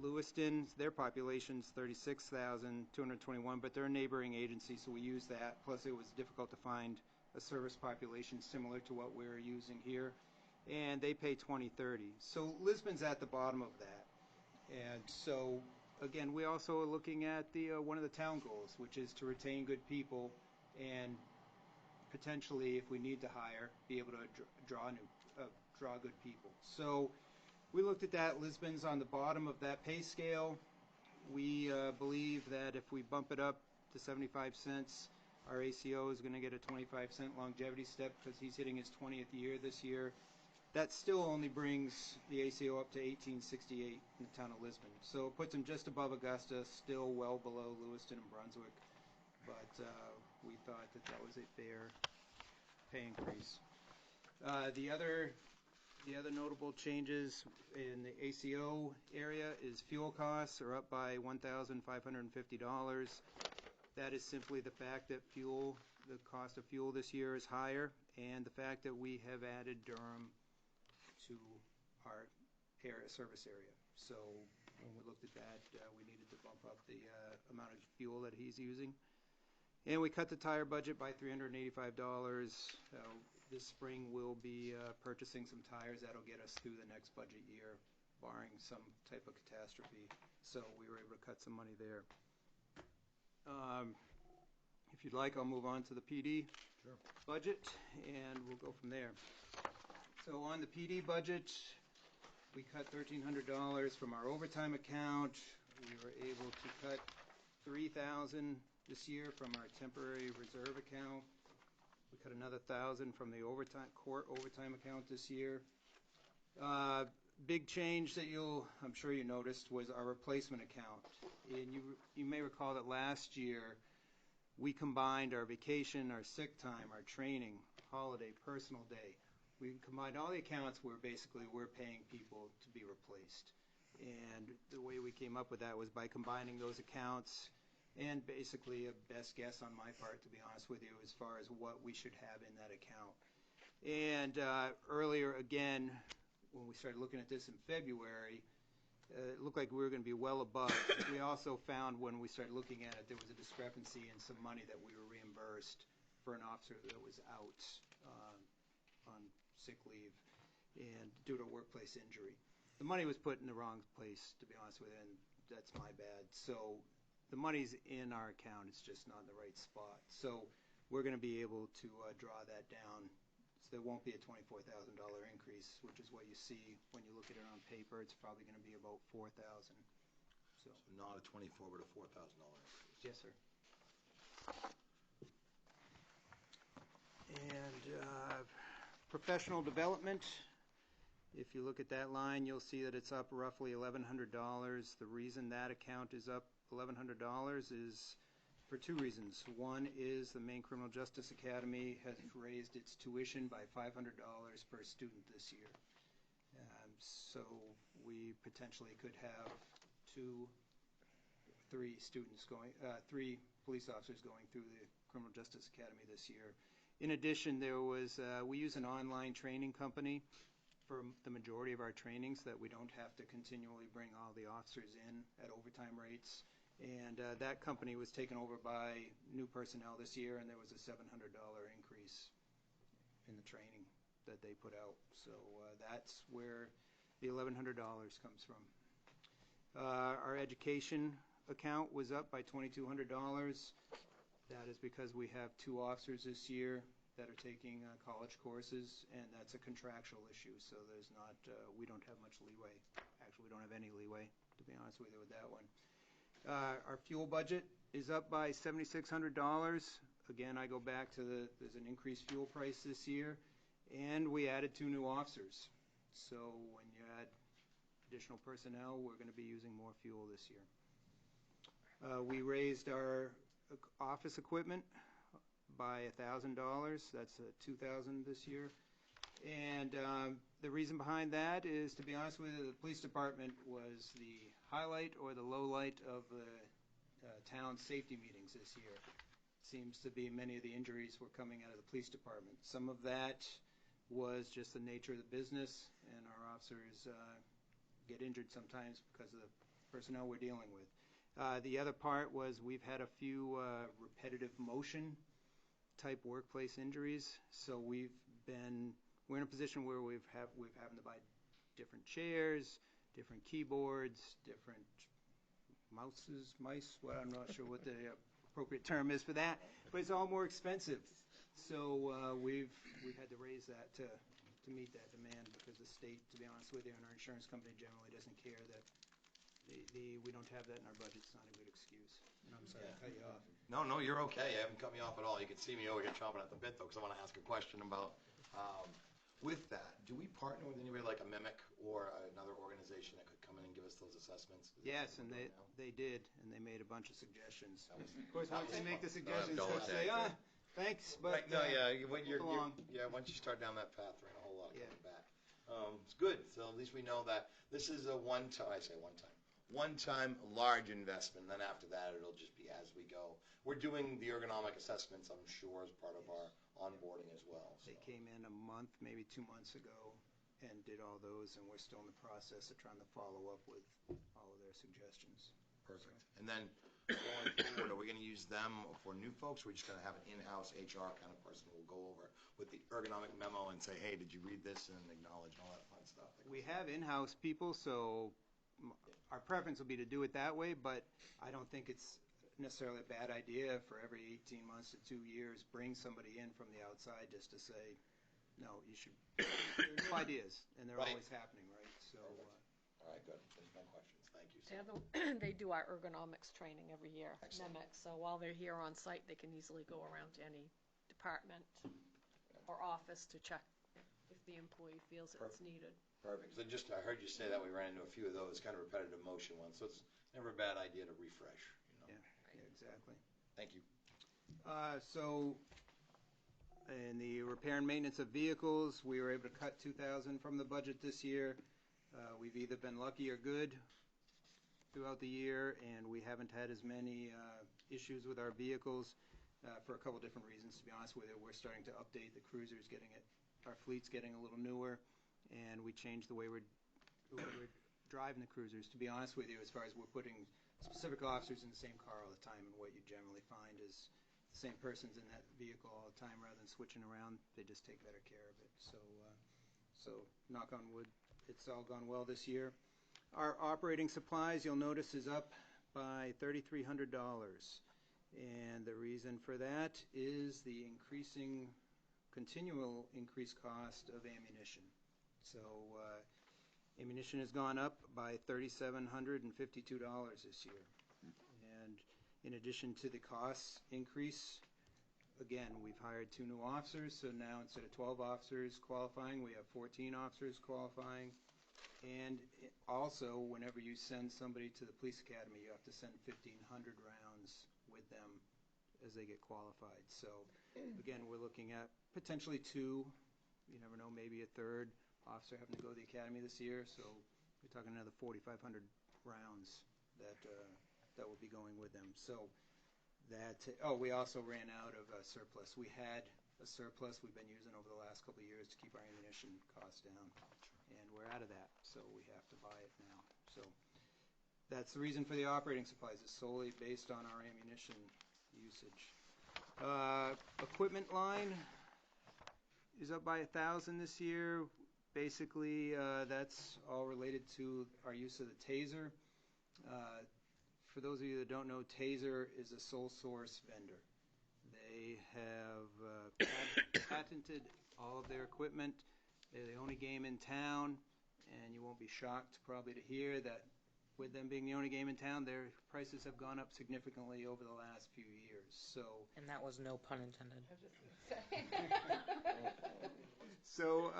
Lewiston, their population's 36,221, but they're a neighboring agency, so we use that. Plus, it was difficult to find a service population similar to what we're using here, and they pay 2030. So Lisbon's at the bottom of that. And so, again, we also are looking at the one of the town goals, which is to retain good people and potentially, if we need to hire, be able to draw good people. So we looked at that. Lisbon's on the bottom of that pay scale. We believe that if we bump it up to 75 cents, our ACO is going to get a 25-cent longevity step because he's hitting his 20th year this year. That still only brings the ACO up to 1868 in the town of Lisbon. So it puts him just above Augusta, still well below Lewiston and Brunswick. But we thought that that was a fair pay increase. The other notable changes in the ACO area is fuel costs are up by $1,550. That is simply the fact that the cost of fuel this year is higher, and the fact that we have added Durham to our service area. So when we looked at that, we needed to bump up the amount of fuel that he's using. And we cut the tire budget by $385. This spring we'll be purchasing some tires that'll get us through the next budget year, barring some type of catastrophe. So we were able to cut some money there. If you'd like, I'll move on to the PD budget, and we'll go from there. So on the PD budget, we cut $1,300 from our overtime account. We were able to cut $3,000 this year from our temporary reserve account. We cut another $1,000 from the court overtime account this year. Big change that I'm sure you noticed was our replacement account. And you may recall that last year we combined our vacation, our sick time, our training, holiday, personal day. We combined all the accounts where basically we're paying people to be replaced. And the way we came up with that was by combining those accounts and basically a best guess on my part, to be honest with you, as far as what we should have in that account. And earlier, again, when we started looking at this in February, it looked like we were going to be well above. We also found when we started looking at it, there was a discrepancy in some money that we were reimbursed for an officer that was out on sick leave and due to a workplace injury. The money was put in the wrong place, to be honest with you, and that's my bad. So the money's in our account, it's just not in the right spot. So we're going to be able to draw that down. So there won't be a $24,000 increase, which is what you see when you look at it on paper. It's probably going to be about $4,000. So not a $24,000, but a $4,000 increase. Yes, sir. And professional development, if you look at that line, you'll see that it's up roughly $1,100. The reason that account is up $1,100 is for two reasons. One is the Maine Criminal Justice Academy has raised its tuition by $500 per student this year. So we potentially could have three police officers going through the Criminal Justice Academy this year. In addition, we use an online training company for the majority of our trainings that we don't have to continually bring all the officers in at overtime rates. And that company was taken over by new personnel this year, and there was a $700 increase in the training that they put out. So that's where the $1,100 comes from. Our education account was up by $2,200. That is because we have 2 officers this year that are taking college courses, and that's a contractual issue. So we don't have much leeway. Actually, we don't have any leeway, to be honest with you, with that one. Our fuel budget is up by $7,600. Again, I go back to there's an increased fuel price this year, and we added 2 new officers. So when you add additional personnel, we're going to be using more fuel this year. We raised our office equipment by $1,000. That's $2,000 this year. And the reason behind that is, to be honest with you, the police department was the highlight or the low light of the town safety meetings this year. Seems to be many of the injuries were coming out of the police department. Some of that was just the nature of the business, and our officers get injured sometimes because of the personnel we're dealing with. The other part was we've had a few repetitive motion type workplace injuries, so we're in a position where we've having to buy different chairs, different keyboards, different mice, well, I'm not sure what the appropriate term is for that, but it's all more expensive. So we've had to raise that to meet that demand, because the state, to be honest with you, and our insurance company generally doesn't care that we don't have that in our budget. It's not a good excuse. And I'm sorry to cut you off. No, you're okay. You haven't cut me off at all. You can see me over here chomping at the bit, though, because I want to ask a question about, with that, do we partner with anybody like a Mimic or another organization that could come in and give us those assessments? Yes, and they did, and they made a bunch of suggestions. That was- Of course, once they make the suggestions, don't they'll say, say. thanks, but once you start down that path, there ain't a whole lot Yeah. coming back. It's good. So at least we know that this is a one-time large investment. Then after that, it'll just be as we go. We're doing the ergonomic assessments, I'm sure, as part of our onboarding as well. they came in a month, maybe 2 months ago, and did all those, and we're still in the process of trying to follow up with all of their suggestions. Perfect. And then going forward, are we going to use them for new folks? Or are we just going to have an in-house HR kind of person who will go over with the ergonomic memo and say, hey, did you read this, and acknowledge all that fun stuff? We have in-house people, so our preference will be to do it that way, but I don't think it's necessarily a bad idea for every 18 months to 2 years, bring somebody in from the outside just to say, no, you should, there are new ideas, and they're Right. always happening, right? So, All right, good. There's no questions. Thank you. They do our ergonomics training every year, Excellent. NEMEX, so while they're here on site, they can easily go around to any department or office to check if the employee feels it's needed. Perfect. So I heard you say that we ran into a few of those kind of repetitive motion ones, so it's never a bad idea to refresh, yeah, exactly. Thank you. So, in the repair and maintenance of vehicles, we were able to cut $2,000 from the budget this year. We've either been lucky or good throughout the year, and we haven't had as many issues with our vehicles for a couple different reasons. To be honest with you, we're starting to update the cruisers, our fleet's getting a little newer, and we changed the way we're driving the cruisers. To be honest with you, as far as we're putting specific officers in the same car all the time, and what you generally find is the same person's in that vehicle all the time rather than switching around. They just take better care of it. So knock on wood, it's all gone well this year. Our operating supplies, you'll notice, is up by $3,300. And the reason for that is the continual increased cost of ammunition. So ammunition has gone up by $3,752 this year. And in addition to the cost increase, again, we've hired 2 new officers, so now instead of 12 officers qualifying, we have 14 officers qualifying. And also, whenever you send somebody to the police academy, you have to send 1,500 rounds with them as they get qualified. So, again, we're looking at potentially 2, you never know, maybe a 3rd officer having to go to the academy this year. So we're talking another 4,500 rounds that will be going with them. So we also ran out of surplus. We had a surplus we've been using over the last couple of years to keep our ammunition costs down, and we're out of that, so we have to buy it now. So that's the reason for the operating supplies. It's solely based on our ammunition usage. Equipment line is up by $1,000 this year. Basically, that's all related to our use of the TASER. For those of you that don't know, TASER is a sole source vendor. They have patented all of their equipment. They're the only game in town, and you won't be shocked probably to hear that with them being the only game in town, their prices have gone up significantly over the last few years. So, And that was no pun intended. so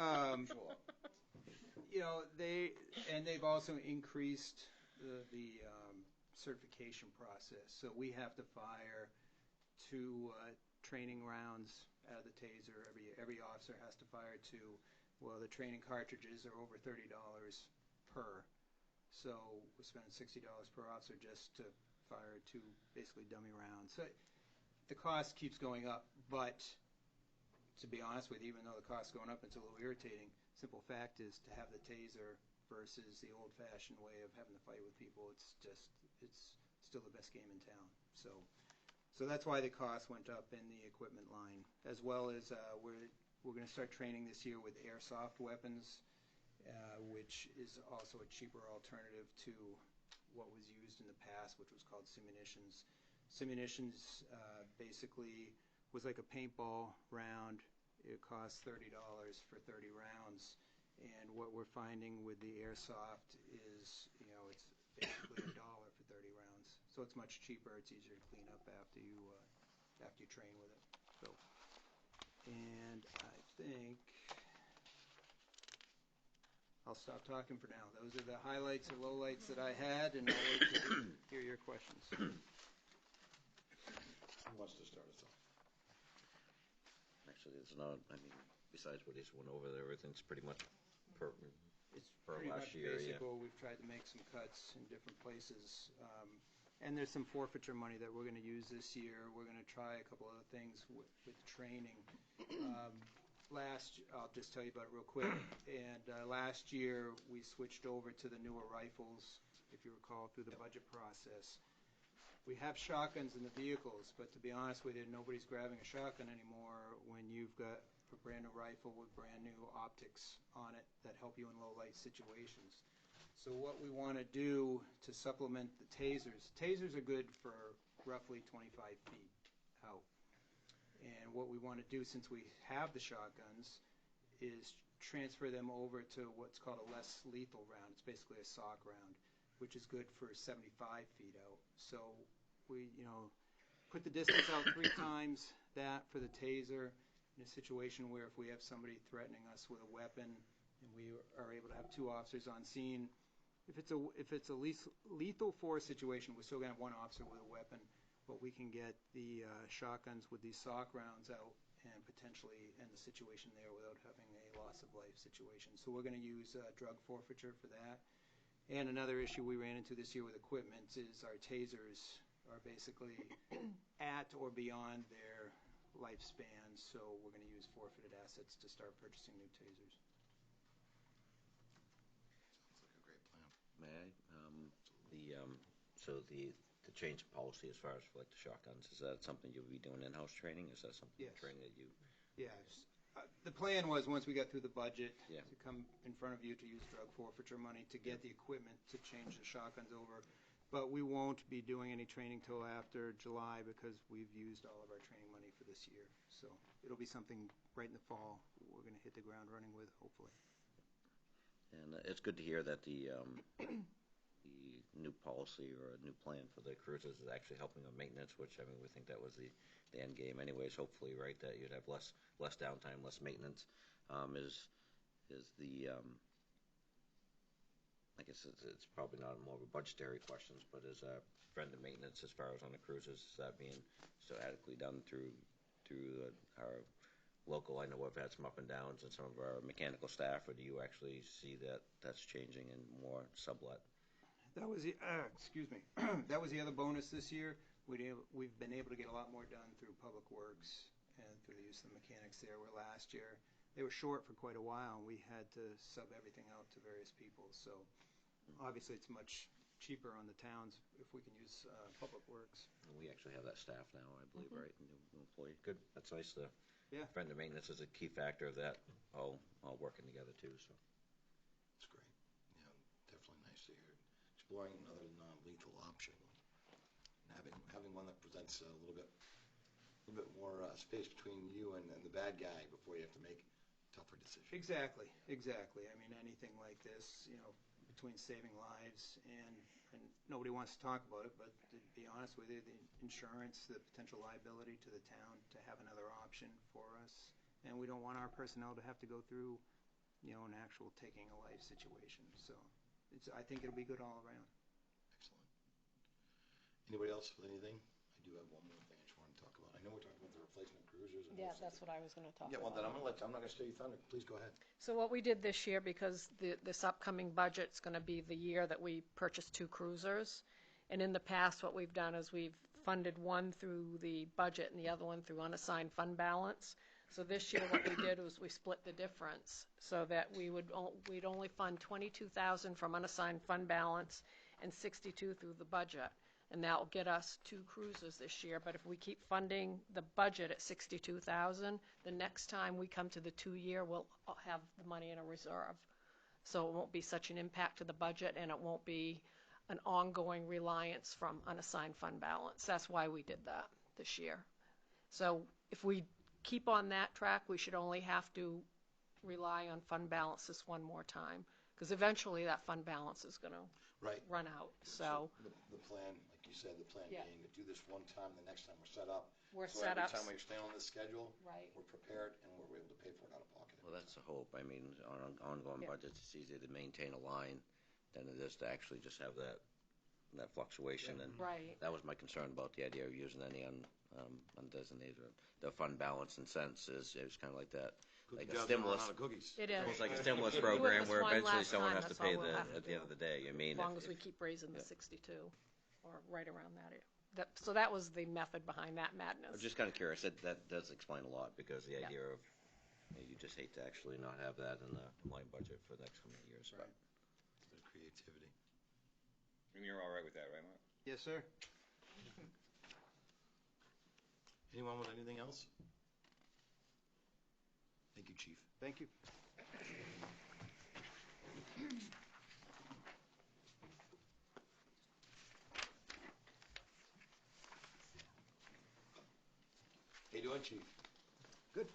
you know, And they've also increased the certification process. So we have to fire 2 training rounds out of the taser. Every officer has to fire 2. Well, the training cartridges are over $30 per. So we're spending $60 per officer just to fire 2 basically dummy rounds. So the cost keeps going up, but to be honest with you, even though the cost's going up, it's a little irritating. Simple fact is to have the taser versus the old-fashioned way of having to fight with people, it's still the best game in town. So that's why the cost went up in the equipment line, as well as we're going to start training this year with airsoft weapons, which is also a cheaper alternative to what was used in the past, which was called simunitions. Simunitions basically was like a paintball round. It costs $30 for 30 rounds. And what we're finding with the airsoft is, it's basically $1 for 30 rounds. So it's much cheaper. It's easier to clean up after you train with it. So, and I think I'll stop talking for now. Those are the highlights and lowlights that I had, and I'll wait to hear your questions. Who wants to start us off? Actually, it's not, besides what he's went over there, everything's pretty much It's per pretty last much year, basic. yeah. We've tried to make some cuts in different places. And there's some forfeiture money that we're going to use this year. We're going to try a couple other things with training. I'll just tell you about it real quick. And last year, we switched over to the newer rifles, if you recall, through the budget process. We have shotguns in the vehicles, but to be honest with you, nobody's grabbing a shotgun anymore when you've got a brand new rifle with brand new optics on it that help you in low light situations. So what we want to do to supplement the tasers are good for roughly 25 feet out. And what we want to do, since we have the shotguns, is transfer them over to what's called a less lethal round. It's basically a sock round, which is good for 75 feet out. So we, put the distance out 3 times that for the taser in a situation where if we have somebody threatening us with a weapon and we are able to have 2 officers on scene, if it's a lethal force situation, we're still going to have 1 officer with a weapon, but we can get the shotguns with these sock rounds out and potentially end the situation there without having a loss of life situation. So we're going to use drug forfeiture for that. And another issue we ran into this year with equipment is our tasers are basically at or beyond their lifespan, so we're going to use forfeited assets to start purchasing new tasers. Sounds like a great plan. May I? So the change of policy as far as for like the shotguns, is that something you'll be doing in-house training? Is that something Yes. training that you? Yes. The plan was, once we got through the budget, Yeah. to come in front of you to use drug forfeiture money to get the equipment to change the shotguns over. But we won't be doing any training till after July because we've used all of our training money for this year. So it'll be something right in the fall we're going to hit the ground running with, hopefully. And it's good to hear that the new policy or a new plan for the cruisers is actually helping on maintenance, which we think that was the end game anyways, hopefully, right, that you'd have less downtime, less maintenance. Is the I guess it's probably not more of a budgetary questions, but is preventive maintenance as far as on the cruisers, is that being so adequately done through our local? I know we've had some up and downs in some of our mechanical staff, or do you actually see that that's changing and more sublet? That was the, excuse me, that was the other bonus this year. We've been able to get a lot more done through Public Works and through the use of the mechanics there, where last year they were short for quite a while, and we had to sub everything out to various people. So obviously it's much cheaper on the towns if we can use Public Works. And we actually have that staff now, I believe, right? New employee. Good. That's nice. Yeah. Preventive maintenance is a key factor of that all working together too. So. That's great. Yeah, definitely nice to hear. Exploring another non-lethal option. Having one that presents a little bit more space between you and the bad guy before you have to make tougher decisions. Exactly. I mean, anything like this, between saving lives and nobody wants to talk about it, but to be honest with you, the insurance, the potential liability to the town to have another option for us, and we don't want our personnel to have to go through, an actual taking a life situation. So I think it'll be good all around. Excellent. Anybody else with anything? I do have one more thing I just want to talk about. I know we're talking about the replacement cruisers. And Yeah, those that's things. what I was going to talk Yeah, well, about. then I'm not going to steal your thunder. Please go ahead. So what we did this year, because this upcoming budget's going to be the year that we purchase 2 cruisers, and in the past, what we've done is we've funded one through the budget and the other one through unassigned fund balance. So this year, what we did was we split the difference so that we'd only fund $22,000 from unassigned fund balance and $62,000 through the budget. And that will get us 2 cruisers this year. But if we keep funding the budget at $62,000, the next time we come to the 2-year, we'll have the money in a reserve. So it won't be such an impact to the budget, and it won't be an ongoing reliance from unassigned fund balance. That's why we did that this year. So if we keep on that track, we should only have to rely on fund balance this one more time, because eventually that fund balance is going to run out. So the plan, like you said, the plan Yeah. being to do this one time, the next time we're set up. We're so set up. every time we stay on this schedule, Right. we're prepared and we're able to pay for it out of pocket. Well, that's the hope. I mean, on ongoing Yeah. budgets, it's easier to maintain a line than it is to actually just have that fluctuation. And Right. that was my concern about the idea of using any undesignated. The fund balance in sense is kind of like that, like a stimulus. Cookies. It is. Almost like a stimulus We do it program this where one eventually last someone time, has to that's pay all we'll have to at the end do. of the day. I mean, As long as we keep raising the 62, or right around that. So that was the method behind that madness. I'm just kind of curious. That does explain a lot, because the Yeah. idea of you just hate to actually not have that in the line budget for the next coming years. Right. Bit of creativity. And you're all right with that, right, Mark? Yes, sir. Anyone with anything else? Thank you, Chief. Thank you. How you doing, Chief? Good.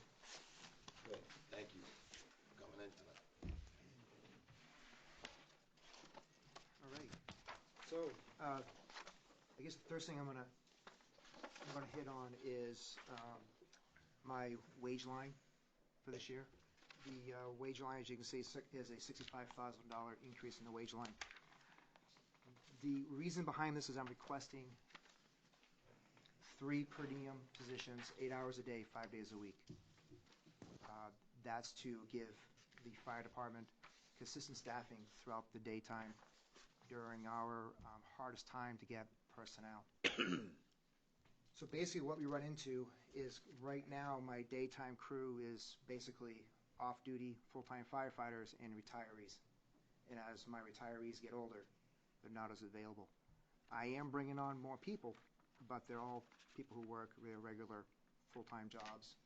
Good. Thank you for coming in tonight. All right. So, I guess the first thing I'm gonna hit on is my wage line for this year. The wage line, as you can see, is a $65,000 increase in the wage line. The reason behind this is I'm requesting 3 per diem positions, 8 hours a day, 5 days a week. That's to give the fire department consistent staffing throughout the daytime during our hardest time to get personnel. So basically what we run into is right now my daytime crew is basically off-duty full-time firefighters and retirees. And as my retirees get older, they're not as available. I am bringing on more people, but they're all people who work their regular full-time jobs.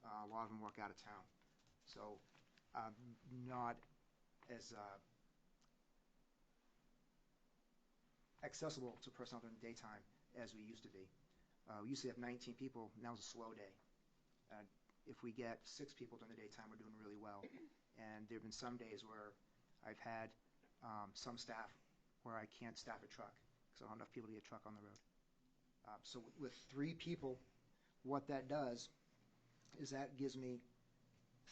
A lot of them work out of town. So not as accessible to personnel during the daytime as we used to be. We used to have 19 people, now it's a slow day. If we get 6 people during the daytime, we're doing really well. And there have been some days where I've had some staff where I can't staff a truck because I don't have enough people to get a truck on the road. So with 3 people, what that does is that gives me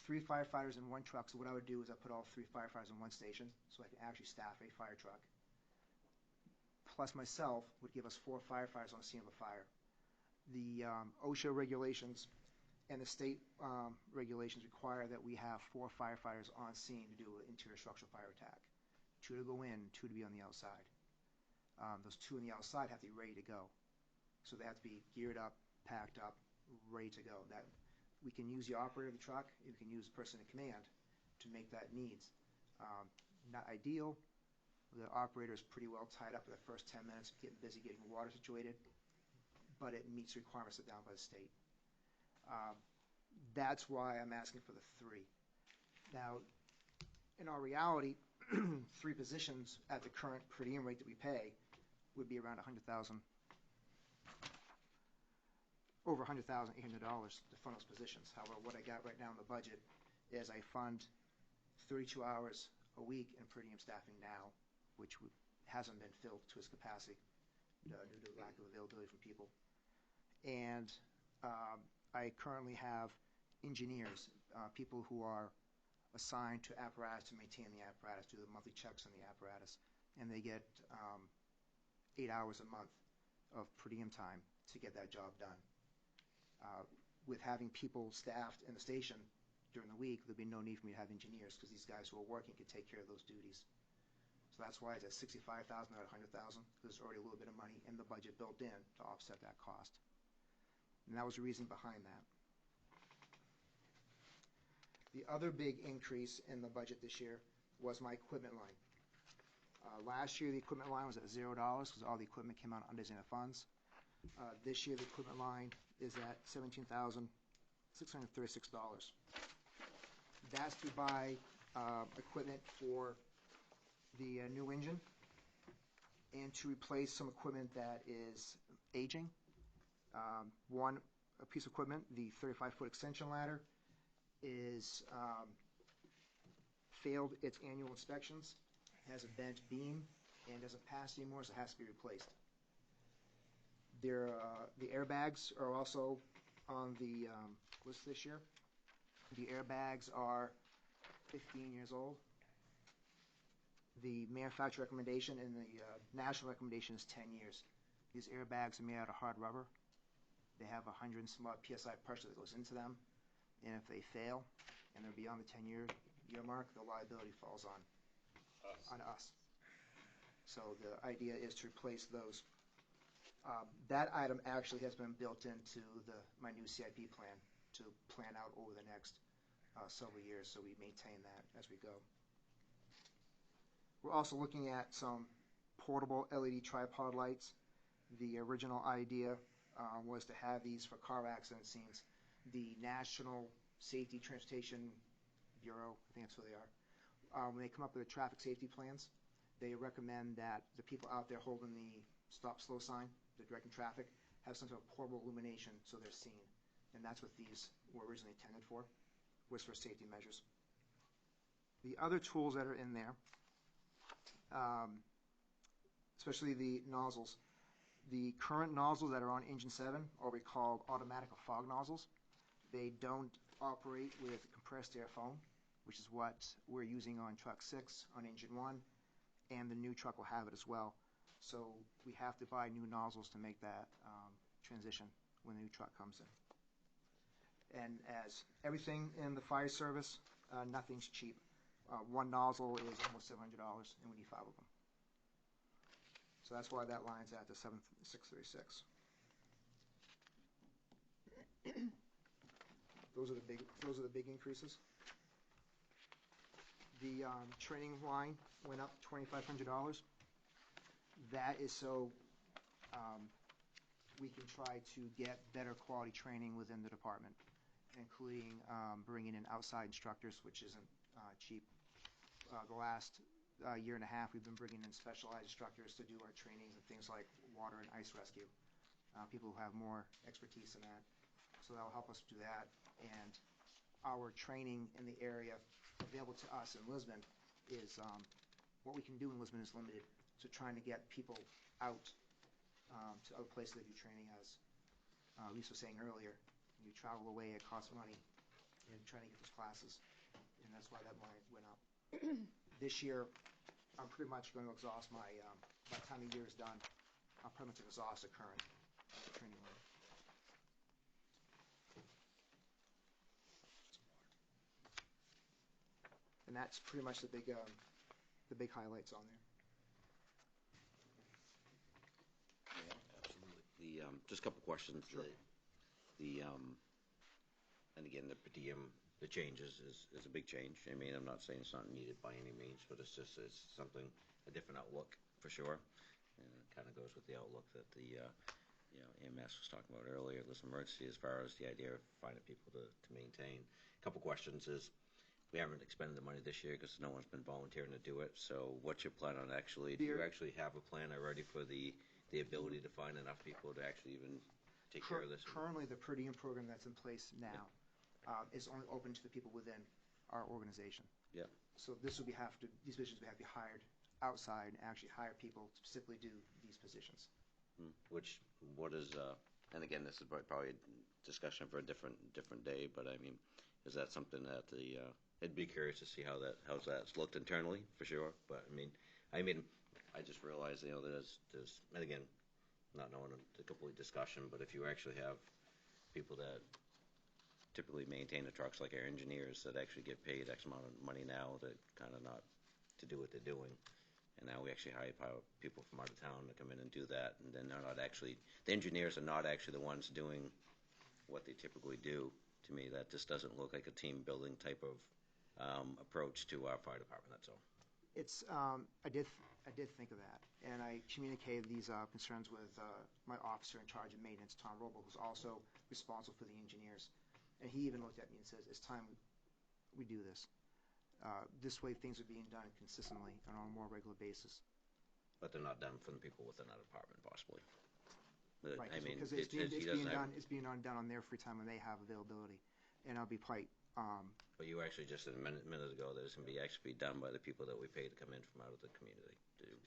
3 firefighters in 1 truck. So what I would do is I put all 3 firefighters in 1 station so I can actually staff a fire truck. Plus myself would give us 4 firefighters on the scene of a fire. The OSHA regulations and the state regulations require that we have 4 firefighters on scene to do an interior structural fire attack. 2 to go in, 2 to be on the outside. Those 2 on the outside have to be ready to go. So they have to be geared up, packed up, ready to go. That we can use the operator of the truck, and we can use the person in command to make that needs. Not ideal. The operator is pretty well tied up for the first 10 minutes, getting busy getting water situated, but it meets requirements set down by the state. That's why I'm asking for the 3. Now, in our reality, 3 positions at the current per diem rate that we pay would be around $100,000, over $100,800 to fund those positions. However, what I got right now in the budget is I fund 32 hours a week in per diem staffing now, which hasn't been filled to its capacity due to lack of availability from people. And I currently have engineers, people who are assigned to apparatus to maintain the apparatus, do the monthly checks on the apparatus, and they get 8 hours a month of per diem time to get that job done. With having people staffed in the station during the week, there'd be no need for me to have engineers because these guys who are working could take care of those duties. So that's why it's at $65,000, not $100,000. There's already a little bit of money in the budget built in to offset that cost. And that was the reason behind that. The other big increase in the budget this year was my equipment line. Last year, the equipment line was at $0 because all the equipment came out of undesignated funds. This year, the equipment line is at $17,636. That's to buy equipment for the new engine and to replace some equipment that is aging. A piece of equipment, the 35-foot extension ladder, is failed its annual inspections, has a bent beam, and doesn't pass anymore, so it has to be replaced. The airbags are also on the list this year. The airbags are 15 years old. The manufacturer recommendation and the national recommendation is 10 years. These airbags are made out of hard rubber. They have 100 and some odd PSI pressure that goes into them. And if they fail and they're beyond the 10-year mark, the liability falls on us. So the idea is to replace those. That item actually has been built into my new CIP plan to plan out over the next several years, so we maintain that as we go. We're also looking at some portable LED tripod lights. The original idea was to have these for car accident scenes. The National Safety Transportation Bureau, I think that's who they are, when they come up with the traffic safety plans, they recommend that the people out there holding the stop-slow sign, the directing traffic, have some sort of portable illumination so they're seen. And that's what these were originally intended for, was for safety measures. The other tools that are in there, especially the nozzles, the current nozzles that are on Engine 7 are what we call automatic fog nozzles. They don't operate with compressed air foam, which is what we're using on Truck 6, on Engine 1, and the new truck will have it as well. So we have to buy new nozzles to make that transition when the new truck comes in. And as everything in the fire service, nothing's cheap. One nozzle is almost $700, and we need 5 of them. So that's why that line's at the 7,636. Those are the big increases. The training line went up $2,500. That is so we can try to get better quality training within the department, including bringing in outside instructors, which isn't cheap. The last year and a half, we've been bringing in specialized instructors to do our trainings and things like water and ice rescue, people who have more expertise in that. So that will help us do that. And our training in the area available to us in Lisbon is, what we can do in Lisbon is limited. So trying to get people out to other places that do training, as Lisa was saying earlier, you travel away, it costs money in trying to get those classes. And that's why that line went up. This year, I'm pretty much going to exhaust my, by the time the year is done, I'll pretty much exhaust the current training line. And that's pretty much the big highlights on there. Yeah, absolutely. Just a couple questions. Sure. And again, the per diem, the changes is a big change. I mean, I'm not saying it's not needed by any means, but it's something, a different outlook for sure. And it kind of goes with the outlook that the EMS was talking about earlier, this emergency, as far as the idea of finding people to maintain. A couple questions is, we haven't expended the money this year because no one's been volunteering to do it. So what's your plan on actually, do you actually have a plan already for the ability to find enough people to actually even take care of this? Currently, the per diem program that's in place now is only open to the people within our organization. Yeah. So these positions would have to be hired outside and actually hire people to specifically do these positions. What is, and again, this is probably a discussion for a different day, but I mean, is that something that the I'd be curious to see how's that's looked internally for sure. But I mean, I just realized there's and again, not knowing the complete discussion, but if you actually have people that typically maintain the trucks like our engineers that actually get paid X amount of money now that kind of not to do what they're doing. And now we actually hire people from out of town to come in and do that, and then they're not actually the engineers are not actually the ones doing what they typically do. To me, that just doesn't look like a team building type of approach to our fire department. That's all. It's I did think of that, and I communicated these concerns with my officer in charge of maintenance, Tom Roble, who's also responsible for the engineers, and he even looked at me and says, "It's time we do this. This way, things are being done consistently and on a more regular basis." But they're not done from the people within that department, possibly. But, right, I mean, because it's being done on their free time when they have availability, and I'll be quite. But you actually just said a minute ago that it's going to be done by the people that we pay to come in from out of the community.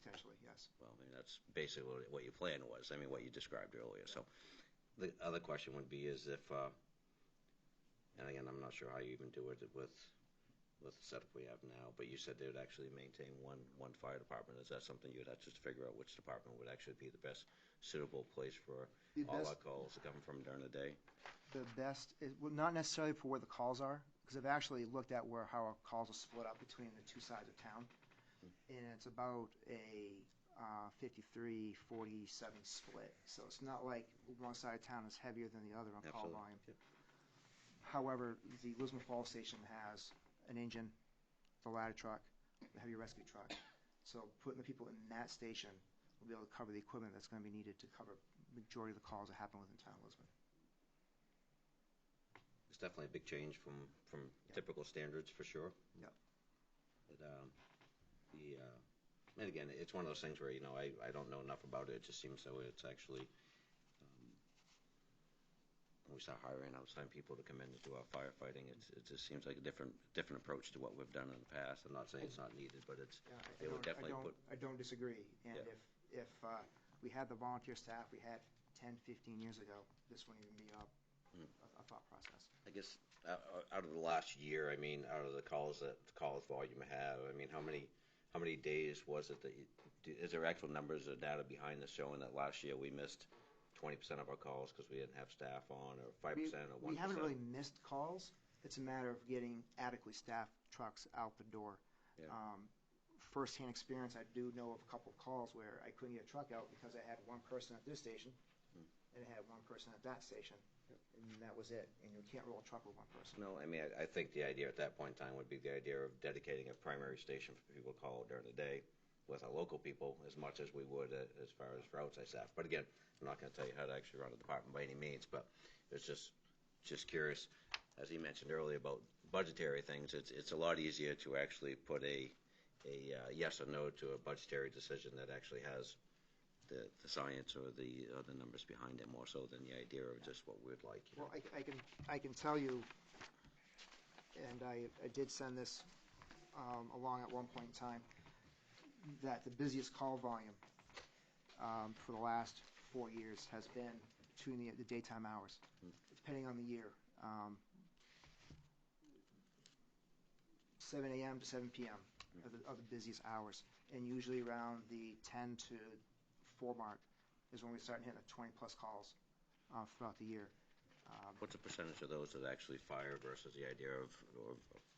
Potentially, yes. Well, I mean, that's basically what your plan was. I mean, what you described earlier. So the other question would be is if, and again, I'm not sure how you even do it with the setup we have now, but you said they would actually maintain one fire department. Is that something you'd have to just figure out which department would actually be the best suitable place for all our calls to come from during the day? The best, well, not necessarily for where the calls are, because I've actually looked at how our calls are split up between the two sides of town, and it's about a 53-47 split. So it's not like one side of town is heavier than the other on call volume. Yep. However, the Lisbon Falls station has an engine, the ladder truck, the heavy rescue truck. So putting the people in that station will be able to cover the equipment that's going to be needed to cover the majority of the calls that happen within town of Lisbon. It's definitely a big change from typical standards for sure. Yep. And again, it's one of those things where I don't know enough about it. It just seems so. It's actually when we start hiring outside people to come in to do our firefighting, it just seems like a different approach to what we've done in the past. I'm not saying it's not needed, but it would definitely put. I don't disagree. And Yeah. if we had the volunteer staff we had 10, 15 years ago, this wouldn't even be a thought process. I guess out of the last year, I mean, out of the calls volume I have, I mean, how many days was it that is there actual numbers or data behind this showing that last year we missed 20% of our calls because we didn't have staff on, or 5% or 1%? We haven't really missed calls. It's a matter of getting adequately staffed trucks out the door. Yeah. First-hand experience, I do know of a couple of calls where I couldn't get a truck out because I had one person at this station and I had one person at that station, and that was it. And you can't roll a truck with one person. No, I mean, I think the idea at that point in time would be the idea of dedicating a primary station for people to call during the day with our local people as much as we would as far as for outside staff. But again, I'm not going to tell you how to actually run a department by any means, but it's just curious, as he mentioned earlier about budgetary things, it's a lot easier to actually put a yes or no to a budgetary decision that actually has the science or the numbers behind it more so than the idea of just what we'd like. Well, I can tell you, and I did send this along at one point in time, that the busiest call volume for the last 4 years has been between the daytime hours, depending on the year. 7 a.m. to 7 p.m. Are the busiest hours, and usually around the 10 to 4 mark is when we start hitting the 20-plus calls throughout the year. What's the percentage of those that actually fire versus the idea of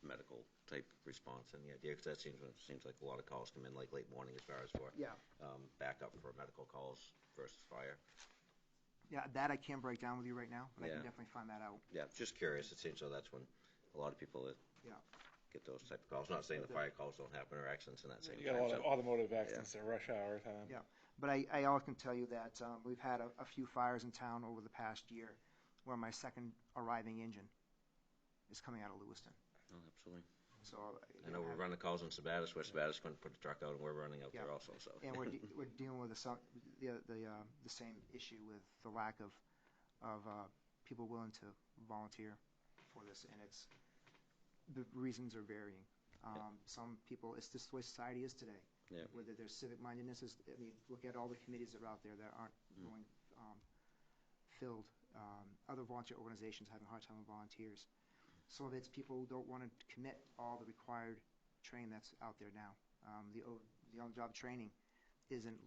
medical type response and the idea? Because that seems like a lot of calls come in like late morning as far as for backup for medical calls versus fire. Yeah, that I can't break down with you right now, but I Yeah. can definitely find that out. Yeah, just curious. It seems so that's when a lot of people get those type of calls. Not saying the fire calls don't happen or accidents in that same You got a time. lot of automotive accidents at rush hour time. Yeah, but I also can tell you that we've had a few fires in town over the past year where my second arriving engine is coming out of Lewiston. Oh, absolutely. So I know we're running calls in Sabatis where Sabatis couldn't put the truck out, and we're running out there also. So. And we're dealing with the same issue with the lack of people willing to volunteer for this, and the reasons are varying. Some people, it's just the way society is today. Yeah. Whether there's civic mindedness, look at all the committees that are out there that aren't going filled. Other volunteer organizations having a hard time with volunteers. Some of it's people who don't want to commit all the required training that's out there now. The on-the-job training isn't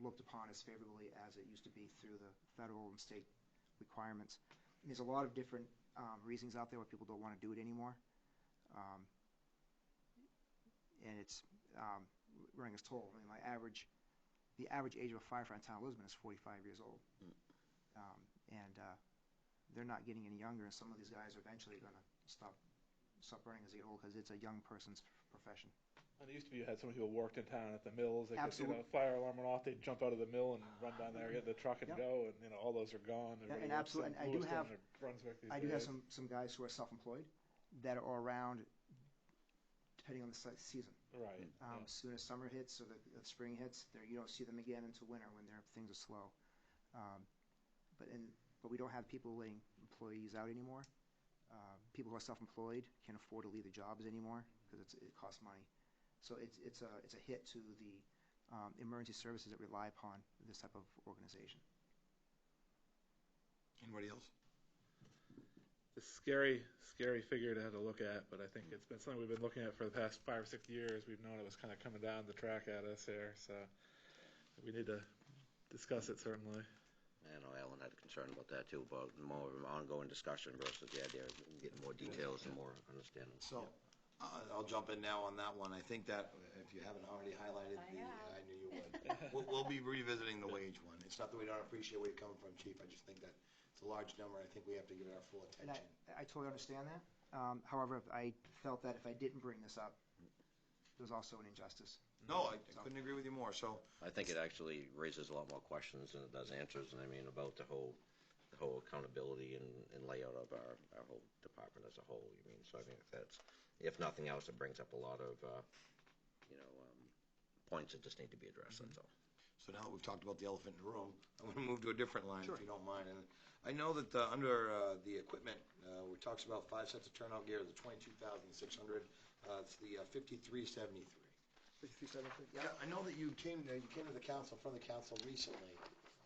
looked upon as favorably as it used to be through the federal and state requirements. And there's a lot of different reasons out there why people don't want to do it anymore. And it's running its toll. I mean, the average age of a firefighter in town of Lisbon is 45 years old. And they're not getting any younger, and some of these guys are eventually going to stop running as they get old because it's a young person's profession. And it used to be you had some people who worked in town at the mills. They could, Absolutely. fire alarm went off, they'd jump out of the mill and run down there, get in the truck and go, and all those are gone. And absolutely, and I do have Brunswick some guys who are self-employed that are around depending on the season. Right. As soon as summer hits or the spring hits, you don't see them again until winter when things are slow. But we don't have people letting employees out anymore. People who are self-employed can't afford to leave their jobs anymore because it costs money. So it's a hit to the emergency services that rely upon this type of organization. Anybody else? It's a scary figure to have to look at, but I think it's been something we've been looking at for the past 5 or 6 years. We've known it was kind of coming down the track at us here, so we need to discuss it certainly. I know Alan had a concern about that too, about more of an ongoing discussion versus the idea of getting more details and more understanding. So, I'll jump in now on that one. I think that if you haven't already highlighted I knew you would. We'll be revisiting the wage one. It's not that we don't appreciate where you're coming from, Chief. I just think that it's a large number. I think we have to give it our full And attention. I totally understand that. However, I felt that if I didn't bring this up, it was also an injustice. No, I couldn't agree with you more. So, I think it actually raises a lot more questions than it does answers, and I mean about the whole accountability and layout of our whole department as a whole. You mean, so I think that's, if nothing else, it brings up a lot of points that just need to be addressed. That's all. So now that we've talked about the elephant in the room, I'm going to move to a different line, if you don't mind. And I know that under the equipment, it talks about 5 sets of turnout gear, the $22,600. It's the 5373. 5373. Yeah, I know that you came to the council, in front of the council recently,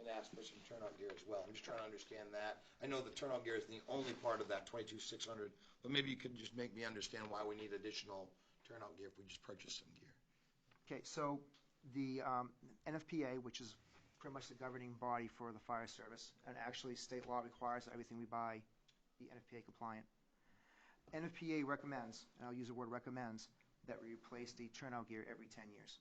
and asked for some turnout gear as well. I'm just trying to understand that. I know the turnout gear is the only part of that 22,600, but maybe you could just make me understand why we need additional turnout gear if we just purchase some gear. Okay, so the NFPA, which is pretty much the governing body for the fire service, and actually state law requires that everything we buy be NFPA compliant. NFPA recommends, and I'll use the word recommends, that we replace the turnout gear every 10 years.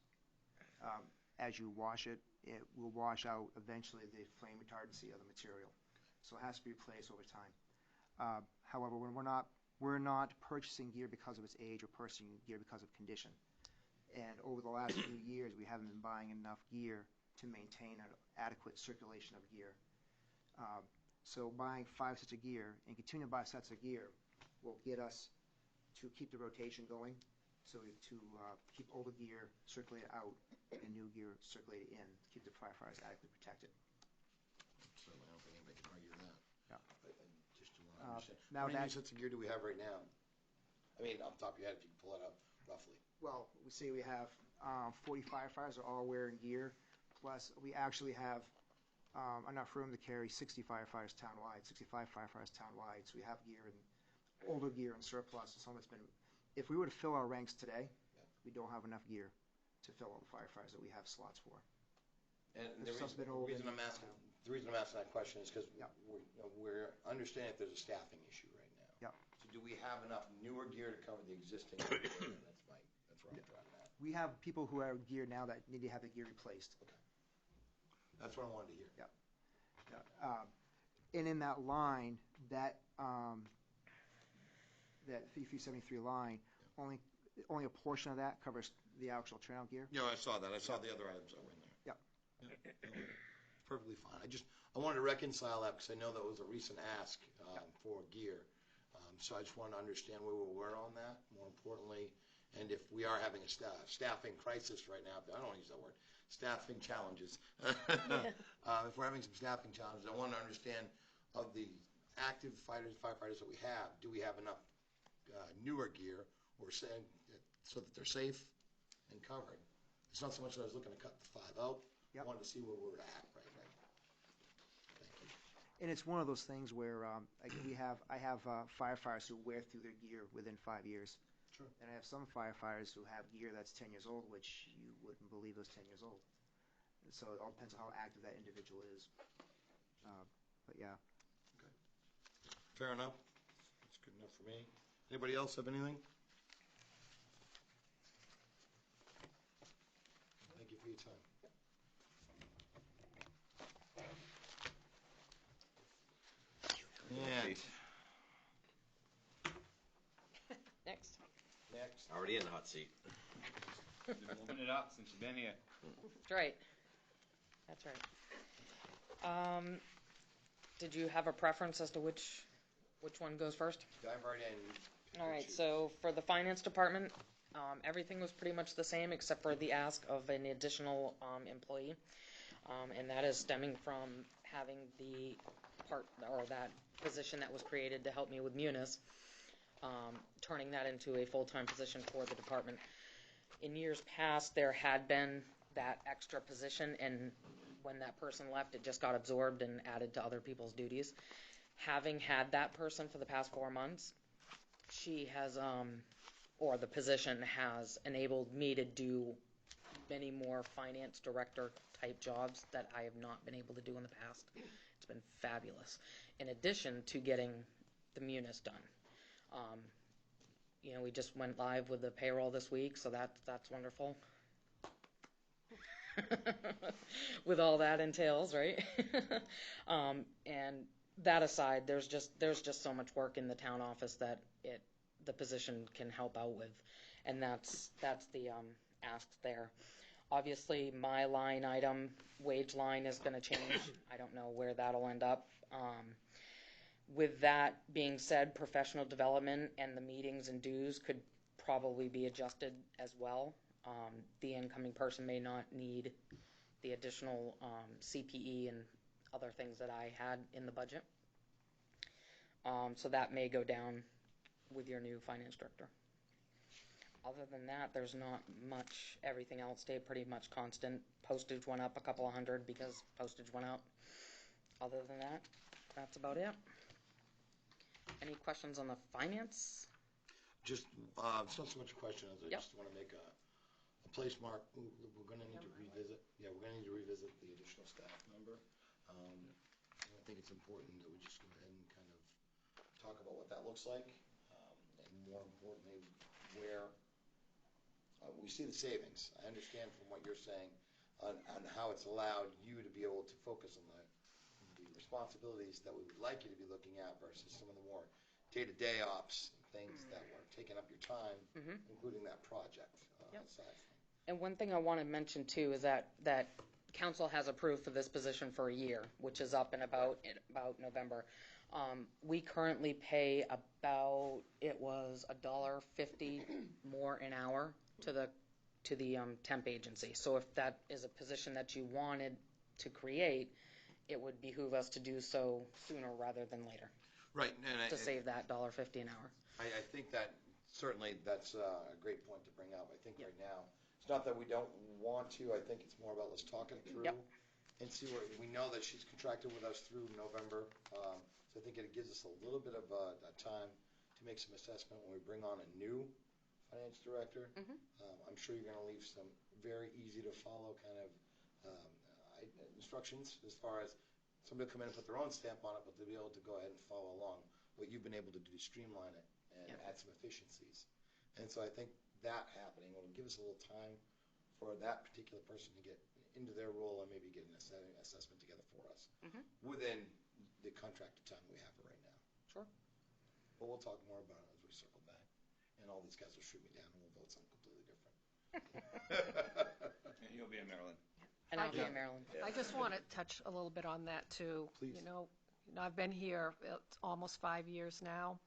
As you wash it, it will wash out eventually the flame retardancy of the material. So it has to be replaced over time. However, when we're not purchasing gear because of its age or purchasing gear because of condition. And over the last few years, we haven't been buying enough gear to maintain an adequate circulation of gear. So buying 5 sets of gear and continuing to buy sets of gear will get us to keep the rotation going, so to keep older gear circulated out and new gear circulated in, to keep the firefighters adequately protected. So I don't think anybody can argue that. Yeah. But I just want to understand. Now How many that- new sets of gear do we have right now? I mean, off the top of your head, if you can pull it up roughly. Well, we say we have 40 firefighters are all wearing gear, plus we actually have enough room to carry 60 firefighters townwide, 65 firefighters townwide. So we have gear and older gear and surplus. And some of it's been, if we were to fill our ranks today, we don't have enough gear to fill all the firefighters that we have slots for. And There's the stuff's been old reason and- I'm asking that question is because Yeah. we're understanding that there's a staffing issue right now. Yeah. So do we have enough newer gear to cover the existing? That's where I'm driving at. We have people who are gear now that need to have the gear replaced. Okay. That's what I wanted to hear. Yeah. And in that line, that 5373 line, only a portion of that covers the actual turnout gear. Yeah, I saw that. I saw the other items that were in there. Yep. Perfectly fine. I wanted to reconcile that because I know that was a recent ask for gear. So I just wanted to understand where we were on that, more importantly, and if we are having a staffing crisis right now, I don't want to use that word, staffing challenges. If we're having some staffing challenges, I want to understand of the active firefighters that we have, do we have enough newer gear or saying so that they're safe and covered? It's not so much that I was looking to cut the 5 out. Yep. I wanted to see where we're at right now. Thank you. And it's one of those things where I have firefighters who wear through their gear within 5 years. Sure. And I have some firefighters who have gear that's 10 years old, which you wouldn't believe was 10 years old. So it all depends on how active that individual is. But yeah. Fair enough. That's good enough for me. Anybody else have anything? Thank you for your time. And Next. next, Already in the hot seat. Been moving it up since you've been here. That's right. That's right. Did you have a preference as to which one goes first? dive right in. All right, so for the finance department, everything was pretty much the same except for the ask of an additional employee. And that is stemming from having the that position that was created to help me with Munis, turning that into a full-time position for the department. In years past, there had been that extra position, and when that person left, it just got absorbed and added to other people's duties. Having had that person for the past 4 months, she has, or the position has enabled me to do many more finance director type jobs that I have not been able to do in the past. It's been fabulous. In addition to getting the Munis done. We just went live with the payroll this week, so that's wonderful. With all that entails, right? And that aside, there's just so much work in the town office that the position can help out with, and that's the ask there. Obviously, my line item, wage line, is going to change. I don't know where that'll end up. With that being said, professional development and the meetings and dues could probably be adjusted as well. The incoming person may not need the additional CPE and other things that I had in the budget. So that may go down with your new finance director. Other than that, there's not much. Everything else stayed pretty much constant. Postage went up a couple of hundred because postage went up. Other than that, that's about it. Any questions on the finance? Just, it's not so much a question as I just want to make a place mark. We're going to need to revisit. Yeah, we're going to need to revisit the additional staff member. And I think it's important that we just go ahead and kind of talk about what that looks like, and more importantly, where we see the savings. I understand from what you're saying on how it's allowed you to be able to focus on the responsibilities that we would like you to be looking at versus some of the more day-to-day ops and things that were taking up your time, including that project side. And one thing I want to mention too is that council has approved for this position for a year, which is up in about November. We currently pay about, it was $1.50 more an hour to the temp agency. So if that is a position that you wanted to create, it would behoove us to do so sooner rather than later. Right. To save that $1.50 an hour. I think that certainly that's a great point to bring up. I think right now, it's not that we don't want to. I think it's more about let's talk it through and see where we know that she's contracted with us through November. So I think it gives us a little bit of a time to make some assessment when we bring on a new finance director. I'm sure you're going to leave some very easy to follow kind of instructions as far as somebody will come in and put their own stamp on it, but they'll be able to go ahead and follow along what you've been able to do to streamline it and add some efficiencies. And so I think that happening will give us a little time for that particular person to get into their role and maybe get an assessment together for us within the contracted time we have right now. Sure. But we'll talk more about it as we circle back. And all these guys will shoot me down and we'll vote something completely different. And you'll be in Maryland. And I'll be in Maryland. I just want to touch a little bit on that too. Please. I've been here almost 5 years now,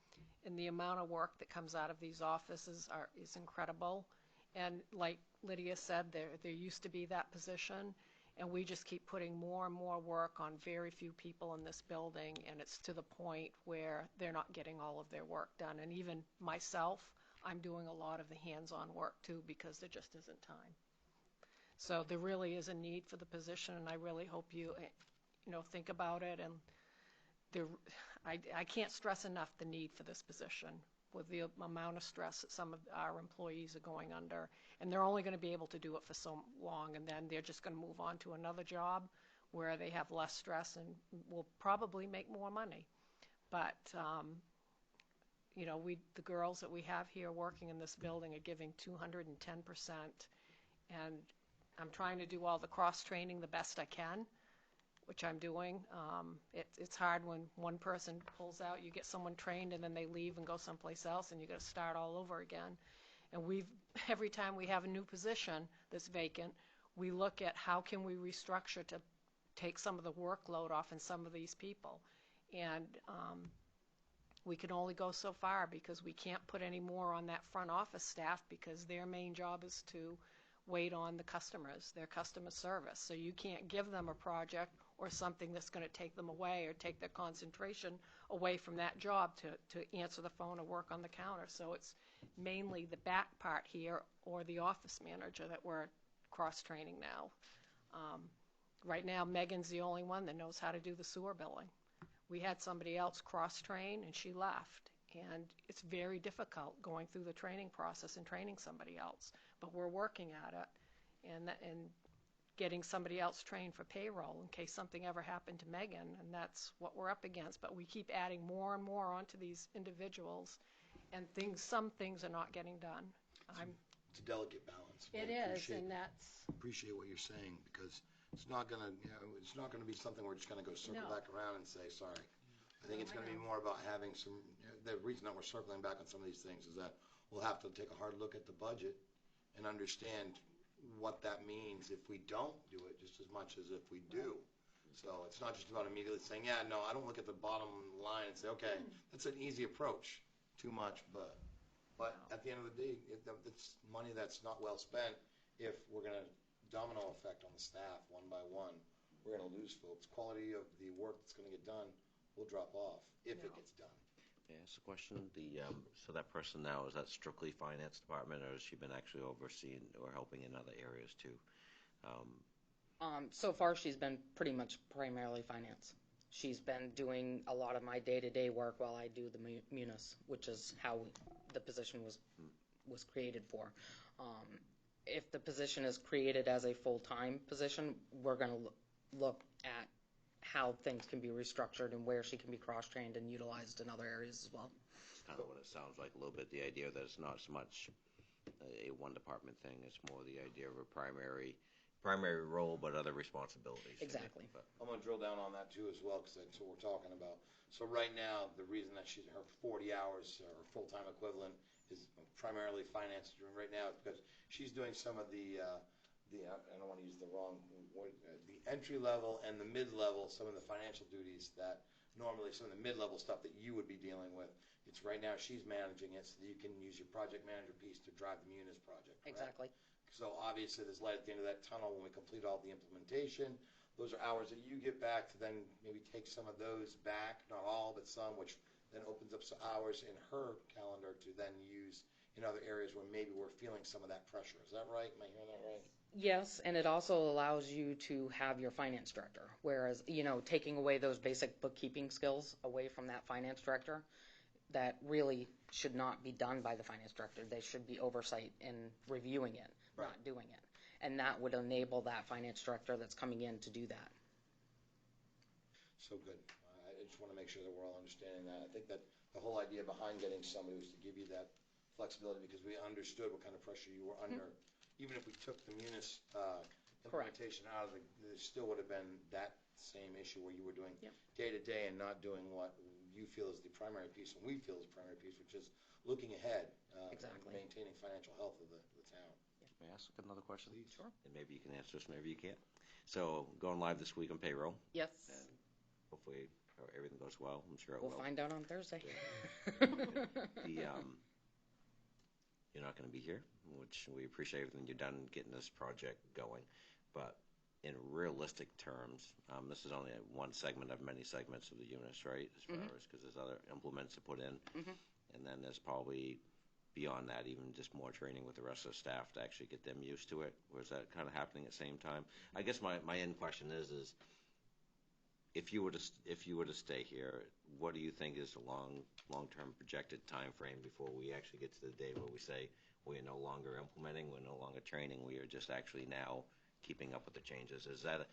and the amount of work that comes out of these offices is incredible. And like Lydia said, there used to be that position, and we just keep putting more and more work on very few people in this building, and it's to the point where they're not getting all of their work done. And even myself, I'm doing a lot of the hands-on work too because there just isn't time. So there really is a need for the position, and I really hope you think about it and I can't stress enough the need for this position with the amount of stress that some of our employees are going under. And they're only going to be able to do it for so long, and then they're just going to move on to another job where they have less stress and will probably make more money. But, the girls that we have here working in this building are giving 210%, and I'm trying to do all the cross-training the best I can, which I'm doing. It's hard when one person pulls out, you get someone trained, and then they leave and go someplace else, and you got to start all over again. And every time we have a new position that's vacant, we look at how can we restructure to take some of the workload off in some of these people. And we can only go so far because we can't put any more on that front office staff because their main job is to wait on the customers, their customer service. So you can't give them a project or something that's going to take them away or take their concentration away from that job to answer the phone or work on the counter. So it's mainly the back part here or the office manager that we're cross-training now. Right now, Megan's the only one that knows how to do the sewer billing. We had somebody else cross-train, and she left. And it's very difficult going through the training process and training somebody else. But we're working at it and getting somebody else trained for payroll in case something ever happened to Megan, and that's what we're up against. But we keep adding more and more onto these individuals, and some things are not getting done. It's a delicate balance. It is, and that's... Appreciate what you're saying, because it's not gonna, it's not gonna be something we're just gonna go circle back around and say, sorry. I think it's gonna be more about having some, the reason that we're circling back on some of these things is that we'll have to take a hard look at the budget and understand what that means if we don't do it just as much as if we do. So it's not just about immediately saying, yeah, no, I don't look at the bottom line and say, okay, that's an easy approach. Too much, but at the end of the day, it's money that's not well spent if we're gonna domino effect on the staff one by one. We're going to lose folks. Quality of the work that's going to get done will drop off if it gets done. May I ask a question? So that person now, is that strictly finance department, or has she been actually overseeing or helping in other areas too? So far, she's been pretty much primarily finance. She's been doing a lot of my day-to-day work while I do the munis, which is how the position was created for. If the position is created as a full-time position, we're going to look at how things can be restructured and where she can be cross-trained and utilized in other areas as well. It's kind of what it sounds like a little bit, the idea that it's not so much a one-department thing, it's more the idea of a primary role but other responsibilities. Exactly. I'm going to drill down on that too as well, because that's what we're talking about. So right now, the reason that her 40 hours, her full-time equivalent, is primarily finance right now is because she's doing some of the I don't want to use the wrong word, the entry level and the mid level, some of the financial duties that normally some of the mid level stuff that you would be dealing with. It's right now she's managing it so that you can use your project manager piece to drive the munis project. Correct? Exactly. So obviously there's light at the end of that tunnel when we complete all the implementation. Those are hours that you get back to then maybe take some of those back, not all, but some, which then opens up some hours in her calendar to then use in other areas where maybe we're feeling some of that pressure. Is that right? Am I hearing that right? Yes, and it also allows you to have your finance director, whereas, taking away those basic bookkeeping skills away from that finance director, that really should not be done by the finance director. They should be oversight in reviewing it, not doing it. And that would enable that finance director that's coming in to do that. So good. I just want to make sure that we're all understanding that. I think that the whole idea behind getting somebody was to give you that flexibility because we understood what kind of pressure you were under. Even if we took the munis implementation out of there still would have been that same issue where you were doing day to day and not doing what you feel is the primary piece and we feel is the primary piece, which is looking ahead and maintaining financial health of the town. May I ask another question? Please. Sure. And maybe you can answer this, maybe you can't. So going live this week on payroll. Yes. And hopefully everything goes well. I'm sure it will. We'll find out on Thursday. You're not going to be here, which we appreciate everything you've done getting this project going. But in realistic terms, this is only one segment of many segments of the UNIS, right? As far as because there's other implements to put in, and then there's probably beyond that even just more training with the rest of the staff to actually get them used to it. Or is that kind of happening at the same time? I guess my end question is if you were to stay here, what do you think is the long-term projected time frame before we actually get to the day where we say we are no longer implementing, we're no longer training, we are just actually now keeping up with the changes? Is that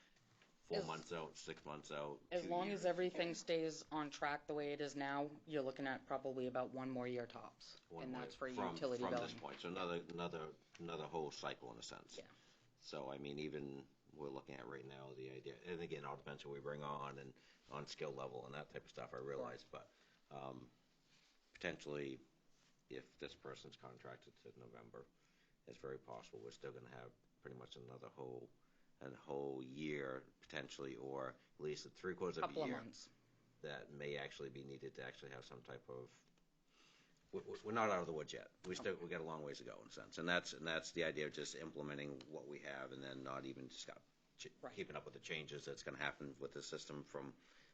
4 months out, 6 months out? As 2 long years? as everything stays on track the way it is now, you're looking at probably about 1 more year tops. And that's for utility from billing. this point, so another whole cycle in a sense. Yeah. So I mean, even we're looking at right now the idea, and again, it all depends who we bring on and on skill level and that type of stuff. I realize, but potentially, if this person's contracted to November, it's very possible we're still going to have pretty much another whole year potentially, or at least 3/4 of a Couple of year months. that may actually be needed to actually have some type of. We're not out of the woods yet. We got a long ways to go in a sense, and that's the idea of just implementing what we have, and then not even keeping up with the changes that's going to happen with the system.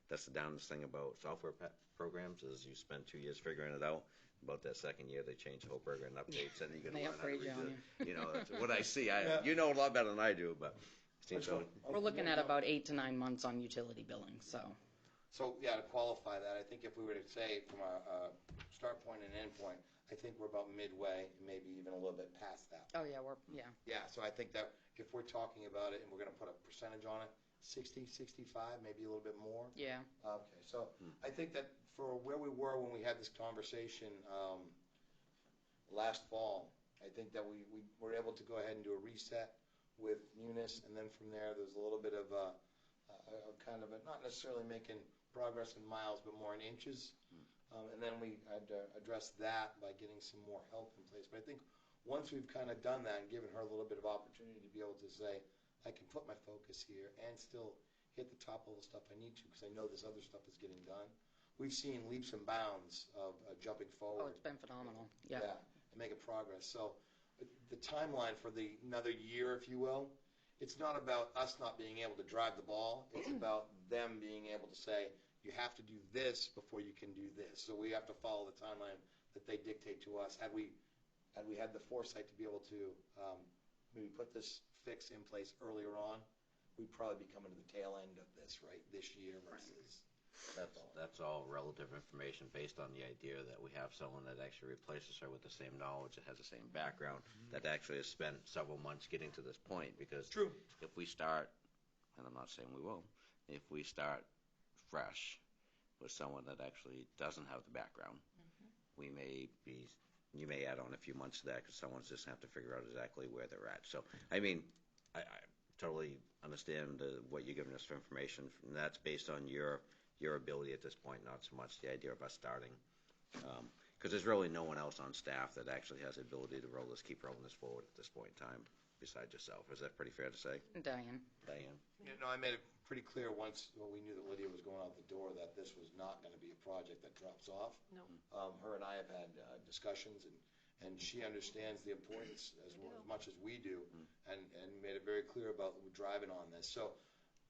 That's the downest thing about software programs is you spend 2 years figuring it out. About that second year, they change the whole program and updates, and you got to learn how to redo it. You know, that's what I see. You know a lot better than I do, but it seems so. We're looking at about 8 to 9 months on utility billing, so. So, yeah, to qualify that, I think if we were to say from a start point and end point, I think we're about midway, maybe even a little bit past that. Oh, yeah, Yeah, so I think that if we're talking about it and we're going to put a percentage on it, 60, 65, maybe a little bit more. Yeah. Okay, so I think that for where we were when we had this conversation last fall, I think that we were able to go ahead and do a reset with Munis, and then from there, there's a little bit of a kind of not necessarily making progress in miles, but more in inches. And then we had to address that by getting some more help in place. But I think once we've kind of done that and given her a little bit of opportunity to be able to say, I can put my focus here and still hit the top level stuff I need to because I know this other stuff is getting done. We've seen leaps and bounds of jumping forward. Oh, it's been phenomenal. Yeah. And making progress. So the timeline for another year, if you will, it's not about us not being able to drive the ball. It's about them being able to say, you have to do this before you can do this. So we have to follow the timeline that they dictate to us. Had we had the foresight to be able to maybe put this fix in place earlier on, we'd probably be coming to the tail end of this, right, this year versus. That's all relative information based on the idea that we have someone that actually replaces her with the same knowledge, that has the same background, that actually has spent several months getting to this point. Because if we start, and I'm not saying we will, if we start fresh with someone that actually doesn't have the background, you may add on a few months to that because someone's just have to figure out exactly where they're at. So, I mean, I totally understand what you're giving us for information, and that's based on your ability at this point, not so much the idea of us starting. Because there's really no one else on staff that actually has the ability to keep rolling this forward at this point in time besides yourself. Is that pretty fair to say? Diane. You know, I made it pretty clear once we knew that Lydia was going out the door that this was not going to be a project that drops off. No. Her and I have had discussions, and she understands the importance as much as we do, and made it very clear about driving on this. So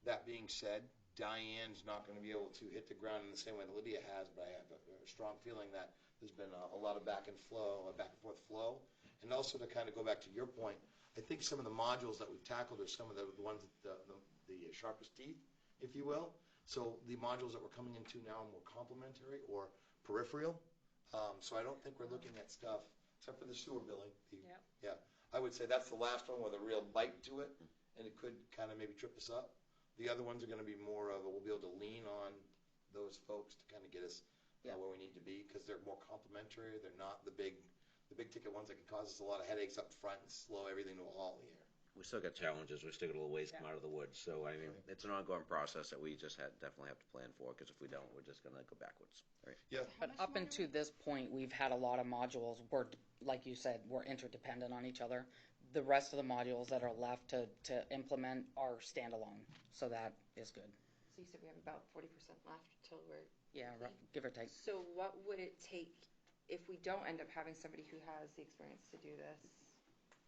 that being said, Diane's not going to be able to hit the ground in the same way that Lydia has, but I have a strong feeling that there's been a lot of back and forth flow. And also to kind of go back to your point, I think some of the modules that we've tackled are some of the ones that the sharpest teeth, if you will. So the modules that we're coming into now are more complementary or peripheral. So I don't think we're looking at stuff, except for the sewer billing. Yeah, I would say that's the last one with a real bite to it, and it could kind of maybe trip us up. The other ones are going to be more of we'll be able to lean on those folks to kind of get us where we need to be because they're more complementary. They're not the big ticket ones that can cause us a lot of headaches up front and slow everything to a halt here. We still got challenges. We still got a little ways to come out of the woods. So, I mean, it's an ongoing process that we just definitely have to plan for because if we don't, we're just going to go backwards. Right? Yeah. But up until this point, we've had a lot of modules where, like you said, we're interdependent on each other. The rest of the modules that are left to implement are standalone, so that is good. So you said we have about 40% left till we're... Yeah, give or take. So what would it take if we don't end up having somebody who has the experience to do this?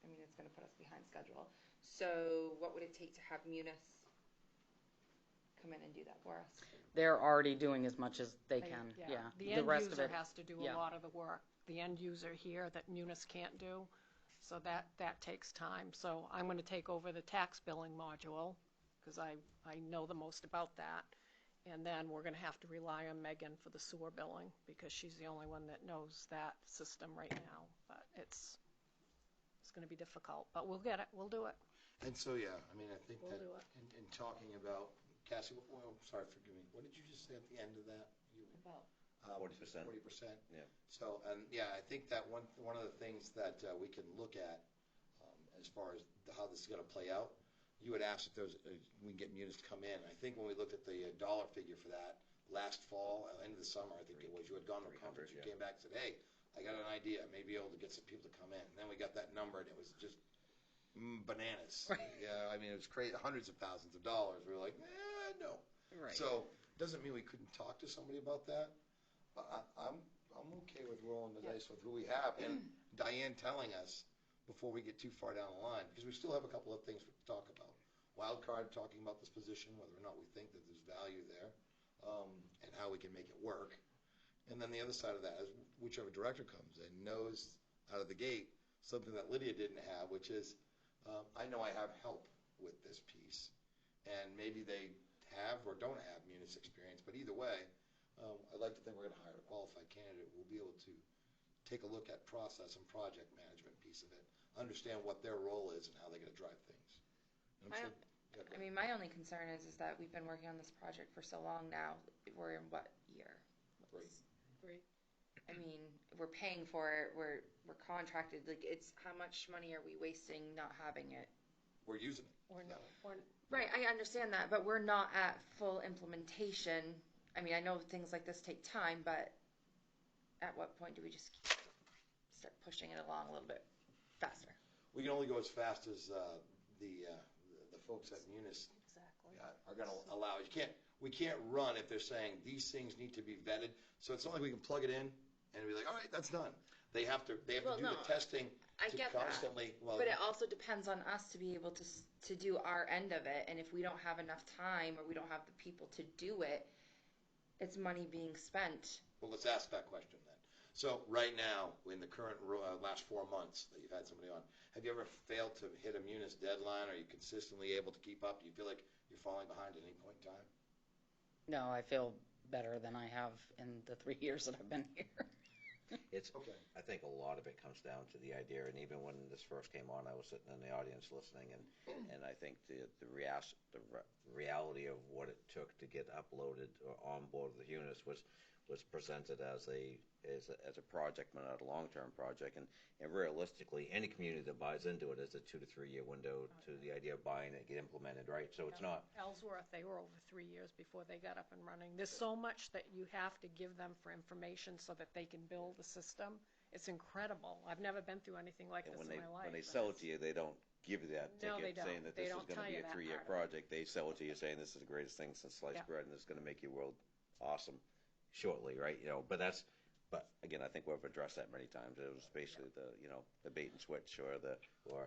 I mean, it's going to put us behind schedule. So what would it take to have Munis come in and do that for us? They're already doing as much as they can. Yeah. The end user has to do a lot of the work. The end user here that Munis can't do. So that takes time. So I'm going to take over the tax billing module because I know the most about that. And then we're gonna have to rely on Megan for the sewer billing, because she's the only one that knows that system right now. But it's gonna be difficult, but we'll get it, we'll do it. And so, yeah, I mean, I think We'll that do it. in talking about, Cassie, well, sorry, forgive me, what did you just say at the end of that? About 40%. 40%? Yeah. So, and yeah, I think that one of the things that we can look at as far as how this is going to play out, you had asked if there was, we can get munis to come in. I think when we looked at the dollar figure for that last fall, end of the summer, I think it was, you had gone to a conference, you came back and said, hey, I got an idea, I may be able to get some people to come in. And then we got that number, and it was just bananas. Right. Yeah, I mean, it was crazy, hundreds of thousands of dollars. We were like, no. Right. So, doesn't mean we couldn't talk to somebody about that. But I'm okay with rolling the dice with who we have, and Diane telling us before we get too far down the line, because we still have a couple of things to talk about. Wild card, talking about this position, whether or not we think that there's value there, and how we can make it work. And then the other side of that is whichever director comes in knows out of the gate something that Lydia didn't have, which is I know I have help with this piece, and maybe they have or don't have munis experience, but either way, I'd like to think we're going to hire a qualified candidate. We'll be able to take a look at process and project management piece of it, understand what their role is and how they're going to drive things. And I'm sure- I mean, my only concern is that we've been working on this project for so long now. We're in what year? Great. I mean, we're paying for it. We're contracted. Like, it's how much money are we wasting not having it? We're using it. Right, I understand that, but we're not at full implementation. I mean, I know things like this take time, but at what point do we just start pushing it along a little bit faster? We can only go as fast as the folks at Munis Exactly. are going to allow. We can't run if they're saying these things need to be vetted. So it's not like we can plug it in and be like, all right, that's done. They have to do the testing I to get constantly. that, but it also depends on us to be able to do our end of it. And if we don't have enough time or we don't have the people to do it, it's money being spent. Well, let's ask that question then. So right now, in the current last 4 months that you've had somebody on, have you ever failed to hit a Munis deadline? Are you consistently able to keep up? Do you feel like you're falling behind at any point in time? No, I feel better than I have in the 3 years that I've been here. It's, Okay. I think a lot of it comes down to the idea, and even when this first came on, I was sitting in the audience listening, and I think the reality of what it took to get uploaded or on board with the units was presented as a project, but not a long-term project, and realistically, any community that buys into it is a 2 to 3 year window to the idea of buying it, get implemented, right? So it's not. Ellsworth, they were over 3 years before they got up and running. There's so much that you have to give them for information so that they can build the system. It's incredible. I've never been through anything like And this when in my life. when they but sell it it's- to you, they don't give you that No, they ticket saying don't. that They this is don't going to tell be you a that 3 year part of it. project. They sell it to you saying this is the greatest thing since sliced Yeah. bread, and it's going to make your world awesome shortly, right? But again, I think we've addressed that many times. It was basically the bait and switch or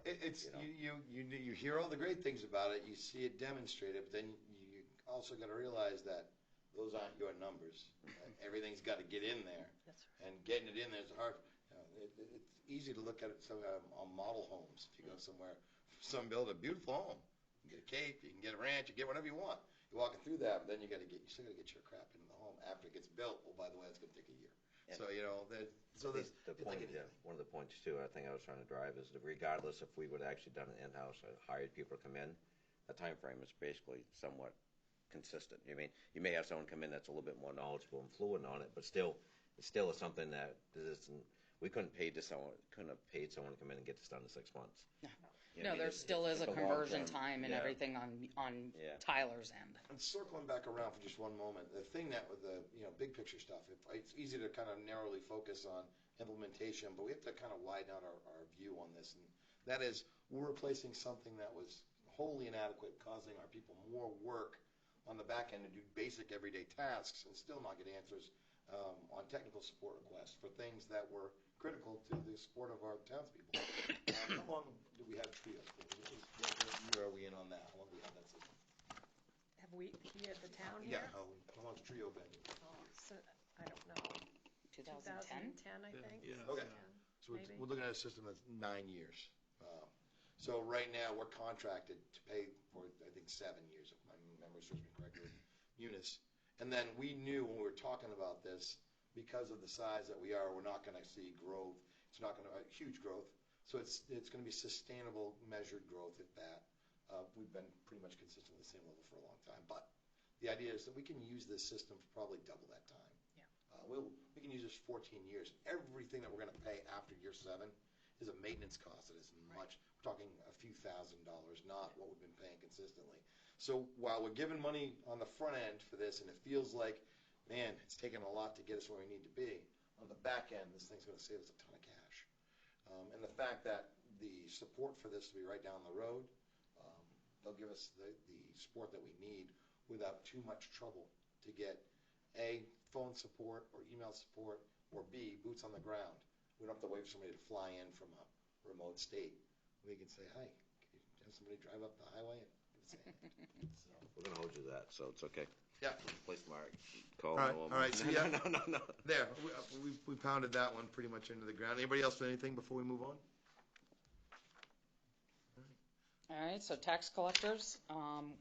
It's you hear all the great things about it. You see it demonstrated, but then you also got to realize that those aren't your numbers. Everything's got to get in there, That's and getting it in there is hard. It's easy to look at it on model homes. If you go somewhere, some build a beautiful home, you get a cape, you can get a ranch, you get whatever you want. You're walking through that, but then you still got to get your crap into the home after it gets built. Well, by the way, it's going to take a year. Yeah. So One of the points too, I think I was trying to drive is that regardless if we would have actually done it in-house or hired people to come in, the time frame is basically somewhat consistent. I mean, you may have someone come in that's a little bit more knowledgeable and fluent on it, but still, it's something that we couldn't have paid someone to come in and get this done in 6 months. No, there still is a conversion time and yeah. everything on Yeah. Tyler's end. And circling back around for just one moment, the thing that with the big picture stuff, it's easy to kind of narrowly focus on implementation, but we have to kind of widen out our view on this, and that is we're replacing something that was wholly inadequate, causing our people more work on the back end to do basic everyday tasks and still not get answers on technical support requests for things that were critical to the support of our townspeople. How long do we have Trio? What year are we in on that? How long do we have that system? Have we at the town Yeah, here? how long's Trio been? I don't know. 2010? 2010, I think. Yeah. Okay. 10, So maybe. we're looking at a system that's 9 years. So right now, we're contracted to pay for, I think, 7 years, if my memory serves me correctly, with Munis. And then we knew when we were talking about this, because of the size that we are, we're not going to see growth. It's not going to huge growth. So it's going to be sustainable, measured growth at that. We've been pretty much consistently the same level for a long time. But the idea is that we can use this system for probably double that time. Yeah. We can use this 14 years. Everything that we're going to pay after year 7 is a maintenance cost that isn't much. We're talking a few $1,000s, not what we've been paying consistently. So while we're giving money on the front end for this, and it feels like, man, it's taken a lot to get us where we need to be, on the back end, this thing's going to save us a ton of cash. And the fact that the support for this will be right down the road, they'll give us the support that we need without too much trouble to get A, phone support or email support, or B, boots on the ground. We don't have to wait for somebody to fly in from a remote state. We can say, hi, can you have somebody drive up the highway and give us a hand? So. We're going to hold you to that, so it's okay. Yeah. Place mark. Call All right. So yeah. No. There. We pounded that one pretty much into the ground. Anybody else with anything before we move on? All right, so tax collectors,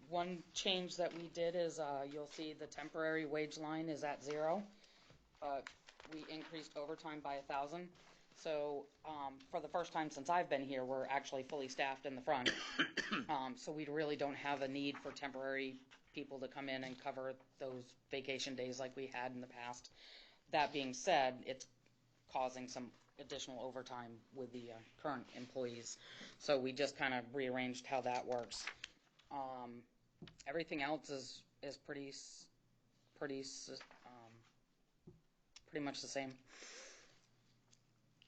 one change that we did is you'll see the temporary wage line is at 0, but we increased overtime by 1,000. So for the first time since I've been here, we're actually fully staffed in the front. So we really don't have a need for temporary people to come in and cover those vacation days like we had in the past. That being said, it's causing some additional overtime with the current employees. So we just kind of rearranged how that works. Everything else is pretty much the same.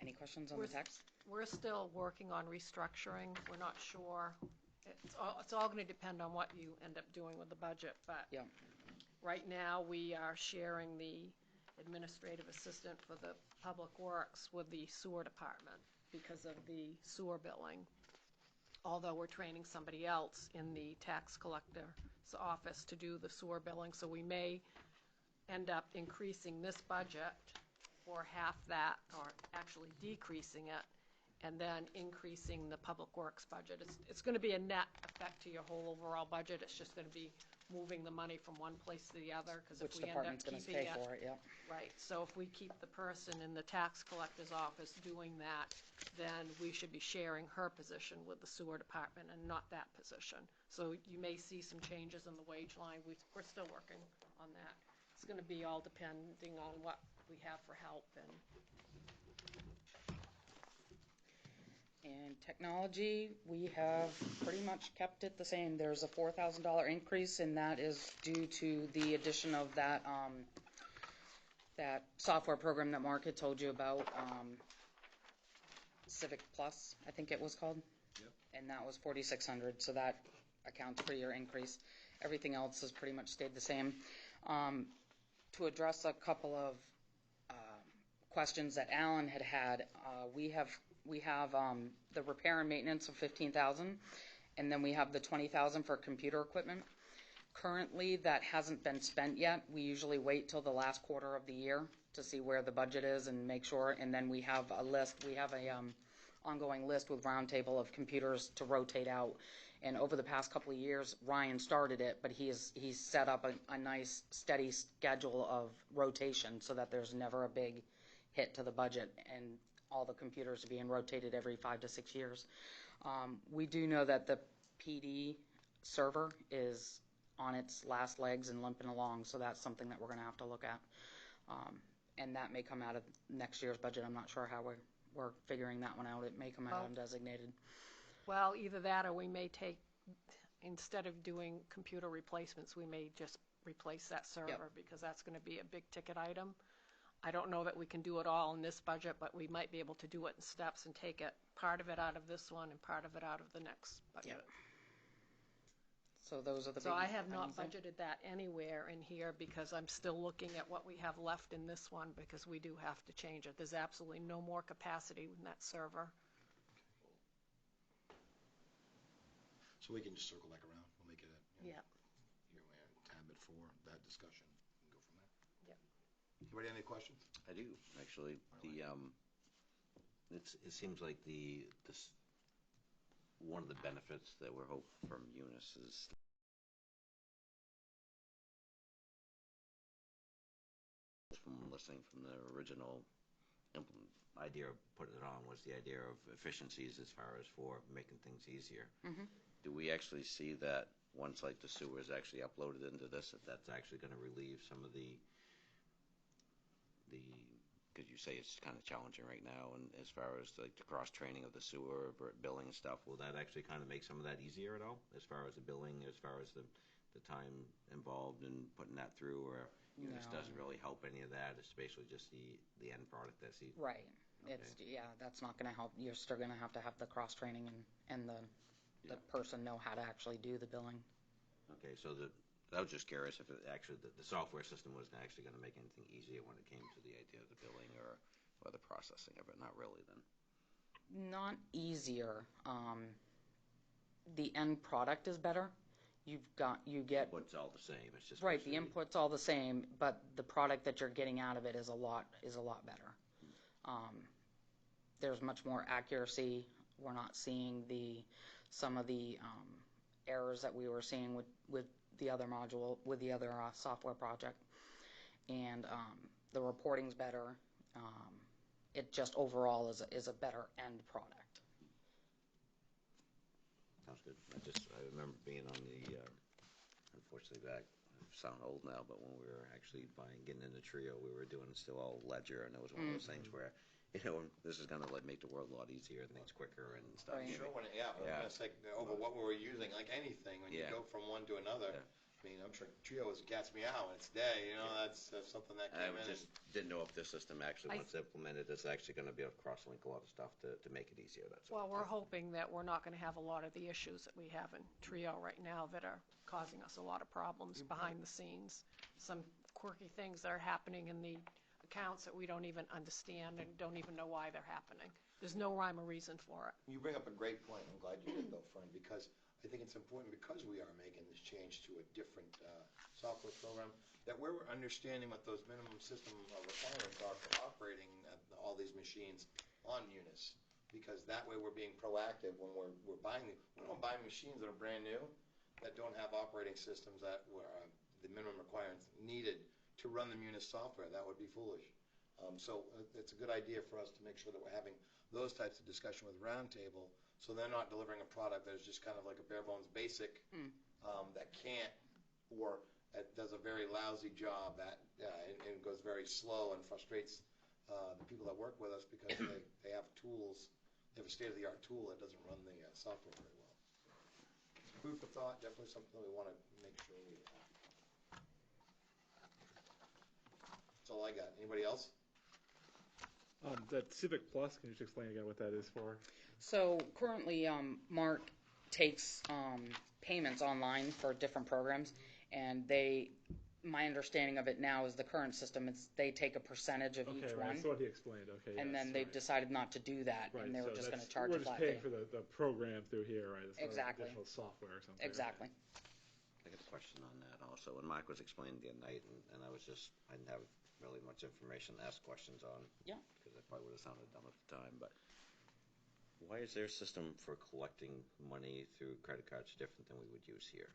Any questions on the text? We're still working on restructuring. We're not sure. It's all going to depend on what you end up doing with the budget. But yeah. Right now, we are sharing the administrative assistant for the Public Works with the sewer department because of the sewer billing. Although we're training somebody else in the tax collector's office to do the sewer billing, so we may end up increasing this budget or half that, or actually decreasing it, and then increasing the Public Works budget. It's going to be a net effect to your whole overall budget. It's just going to be moving the money from one place to the other, because if we end up keeping it, for it, yeah. right. So if we keep the person in the tax collector's office doing that, then we should be sharing her position with the sewer department and not that position. So you may see some changes in the wage line. We're still working on that. It's going to be all depending on what we have for help. And technology, we have pretty much kept it the same. There's a $4,000 increase, and that is due to the addition of that that software program that Mark had told you about, Civic Plus, I think it was called. Yep. And that was $4,600, so that accounts for your increase. Everything else has pretty much stayed the same. To address a couple of questions that Alan had, we have the repair and maintenance of $15,000, and then we have the $20,000 for computer equipment. Currently, that hasn't been spent yet. We usually wait till the last quarter of the year to see where the budget is and make sure, and then we have a list. We have a ongoing list with Roundtable of computers to rotate out. And over the past couple of years, Ryan started it, but he's set up a nice steady schedule of rotation so that there's never a big hit to the budget, and all the computers are being rotated every 5 to 6 years. We do know that the PD server is on its last legs and limping along, so that's something that we're going to have to look at. And that may come out of next year's budget. I'm not sure how we're figuring that one out. It may come out undesignated. Well, either that, or we may take, instead of doing computer replacements, we may just replace that server, because that's going to be a big ticket item. I don't know that we can do it all in this budget, but we might be able to do it in steps and take part of it out of this one and part of it out of the next budget. Yep. So those are the big So I have not items there. budgeted that anywhere in here, because I'm still looking at what we have left in this one, because we do have to change it. There's absolutely no more capacity in that server. So we can just circle back around. We'll make it a Yeah. here we are, tab it for that discussion and go from there. Yep. Anybody have any questions? I do, actually. It seems like one of the benefits that we're hoping from Munis is processing from the original idea of putting it on was the idea of efficiencies as far as for making things easier. Mhm. Do we actually see that once like the sewer is actually uploaded into this, that that's actually going to relieve some of the, because you say it's kind of challenging right now, and as far as like the cross training of the sewer billing and stuff, will that actually kind of make some of that easier at all, as far as the billing, as far as the time involved in putting that through, or Munis No. doesn't really help any of that? It's basically just the end product that's the Right. Okay. That's not going to help. You're still going to have the cross training and the Yeah. person know how to actually do the billing. Okay, so I was just curious if it actually the software system was actually going to make anything easier when it came to the idea of the billing or the processing of it. Not really, then. Not easier. The end product is better. You get What's all the same? It's just right. The basically- input's all the same, but the product that you're getting out of it is a lot better. There's much more accuracy. We're not seeing some of the errors that we were seeing with the other module, with the other software project, and the reporting's better. It just overall is a better end product. Sounds good. I remember being on the, unfortunately back, I sound old now, but when we were actually getting into Trio, we were doing still all ledger, and it was one of those things where, this is going to make the world a lot easier and things quicker and stuff. Right. Sure, I was gonna say, over what we were using, like anything, when you Yeah. go from one to another, Yeah. I mean, I'm sure Trio was cats me out when it's day, that's something that I came in. just didn't know if this system actually, I- once implemented, is actually going to be able to cross-link a lot of stuff to make it easier. That's all. Well, we're hoping that we're not going to have a lot of the issues that we have in Trio right now that are causing us a lot of problems behind the scenes. Some quirky things that are happening in the accounts that we don't even understand and don't even know why they're happening. There's no rhyme or reason for it. You bring up a great point. I'm glad you did, though, Fern, because I think it's important, because we are making this change to a different software program, that we're understanding what those minimum system requirements are for operating all these machines on Munis. Because that way we're being proactive when we're buying. We don't buy machines that are brand new that don't have operating systems that were the minimum requirements needed to run the Munis software. That would be foolish. So it's a good idea for us to make sure that we're having those types of discussion with Roundtable, so they're not delivering a product that is just kind of like a bare bones basic that can't, or that does a very lousy job and goes very slow and frustrates the people that work with us because they have tools. They have a state-of-the-art tool that doesn't run the software very well. Food for thought, definitely something we want to make sure we have. That's all I got. Anybody else? That Civic Plus, can you just explain again what that is for? So currently, Mark takes payments online for different programs, and my understanding of it now is the current system, they take a percentage of each Okay, one. right, that's what he explained, okay. And yes, then they've right. decided not to do that, Right, and they were so just going to that's- charge a We're just flat paying fee. for the program through here, right? It's not Exactly. additional software or something. Exactly. I got a question on that also. When Mark was explaining the other night, and I didn't have really much information to ask questions on. Yeah. Because I probably would have sounded dumb at the time, but why is their system for collecting money through credit cards different than we would use here?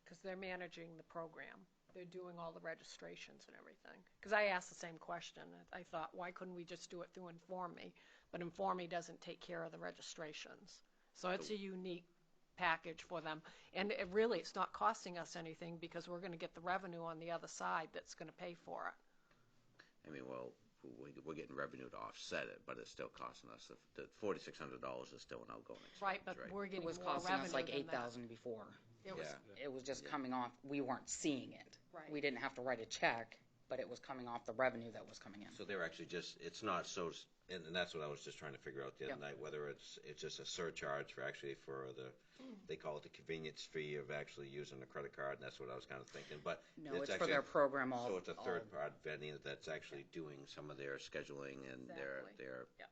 Because they're managing the program. They're doing all the registrations and everything. Because I asked the same question. I thought, why couldn't we just do it through Inform Me? But Inform Me doesn't take care of the registrations. So it's a unique package for them. And it's not costing us anything because we're going to get the revenue on the other side that's going to pay for it. I mean, well, we're getting revenue to offset it, but it's still costing us. The $4,600 is still an outgoing expense, Right, but we're It getting was more costing revenue us like than that. $8,000 before. It was, It was just coming off, we weren't seeing it. Right. We didn't have to write a check, but it was coming off the revenue that was coming in. So they're actually it's not so, and that's what I was just trying to figure out the other Yep. night, whether it's just a surcharge for they call it the convenience fee of actually using a credit card, and that's what I was kind of thinking, but. No, it's for their program all. So it's a third-party vendor that's actually doing some of their scheduling and Exactly. their. Yep.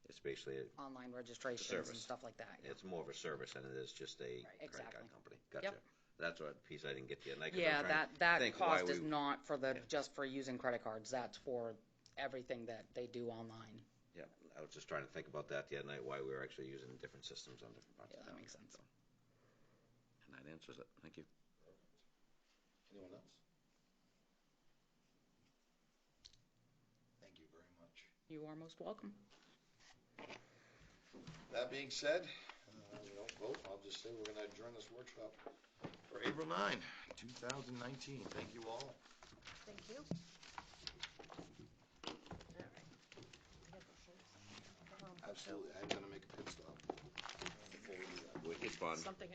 It's basically, Online registrations service. and stuff like that. it's more of a service than it is just a credit Exactly. card company. Gotcha. Yep. That's what piece I didn't get the other night. 'cause I'm Yeah, trying to that think why cost is we- not for Yeah. just for using credit cards. That's for everything that they do online. Yeah, I was just trying to think about that the other night, why we were actually using different systems on different parts Yeah, of that town. makes sense. And that answers it. Thank you. Anyone else? You are most welcome. That being said, we don't vote, I'll just say we're gonna adjourn this workshop for April 9, 2019. Thank you all. Thank you. Absolutely, I'm gonna make a pit stop before we do that. Wicked fun. Something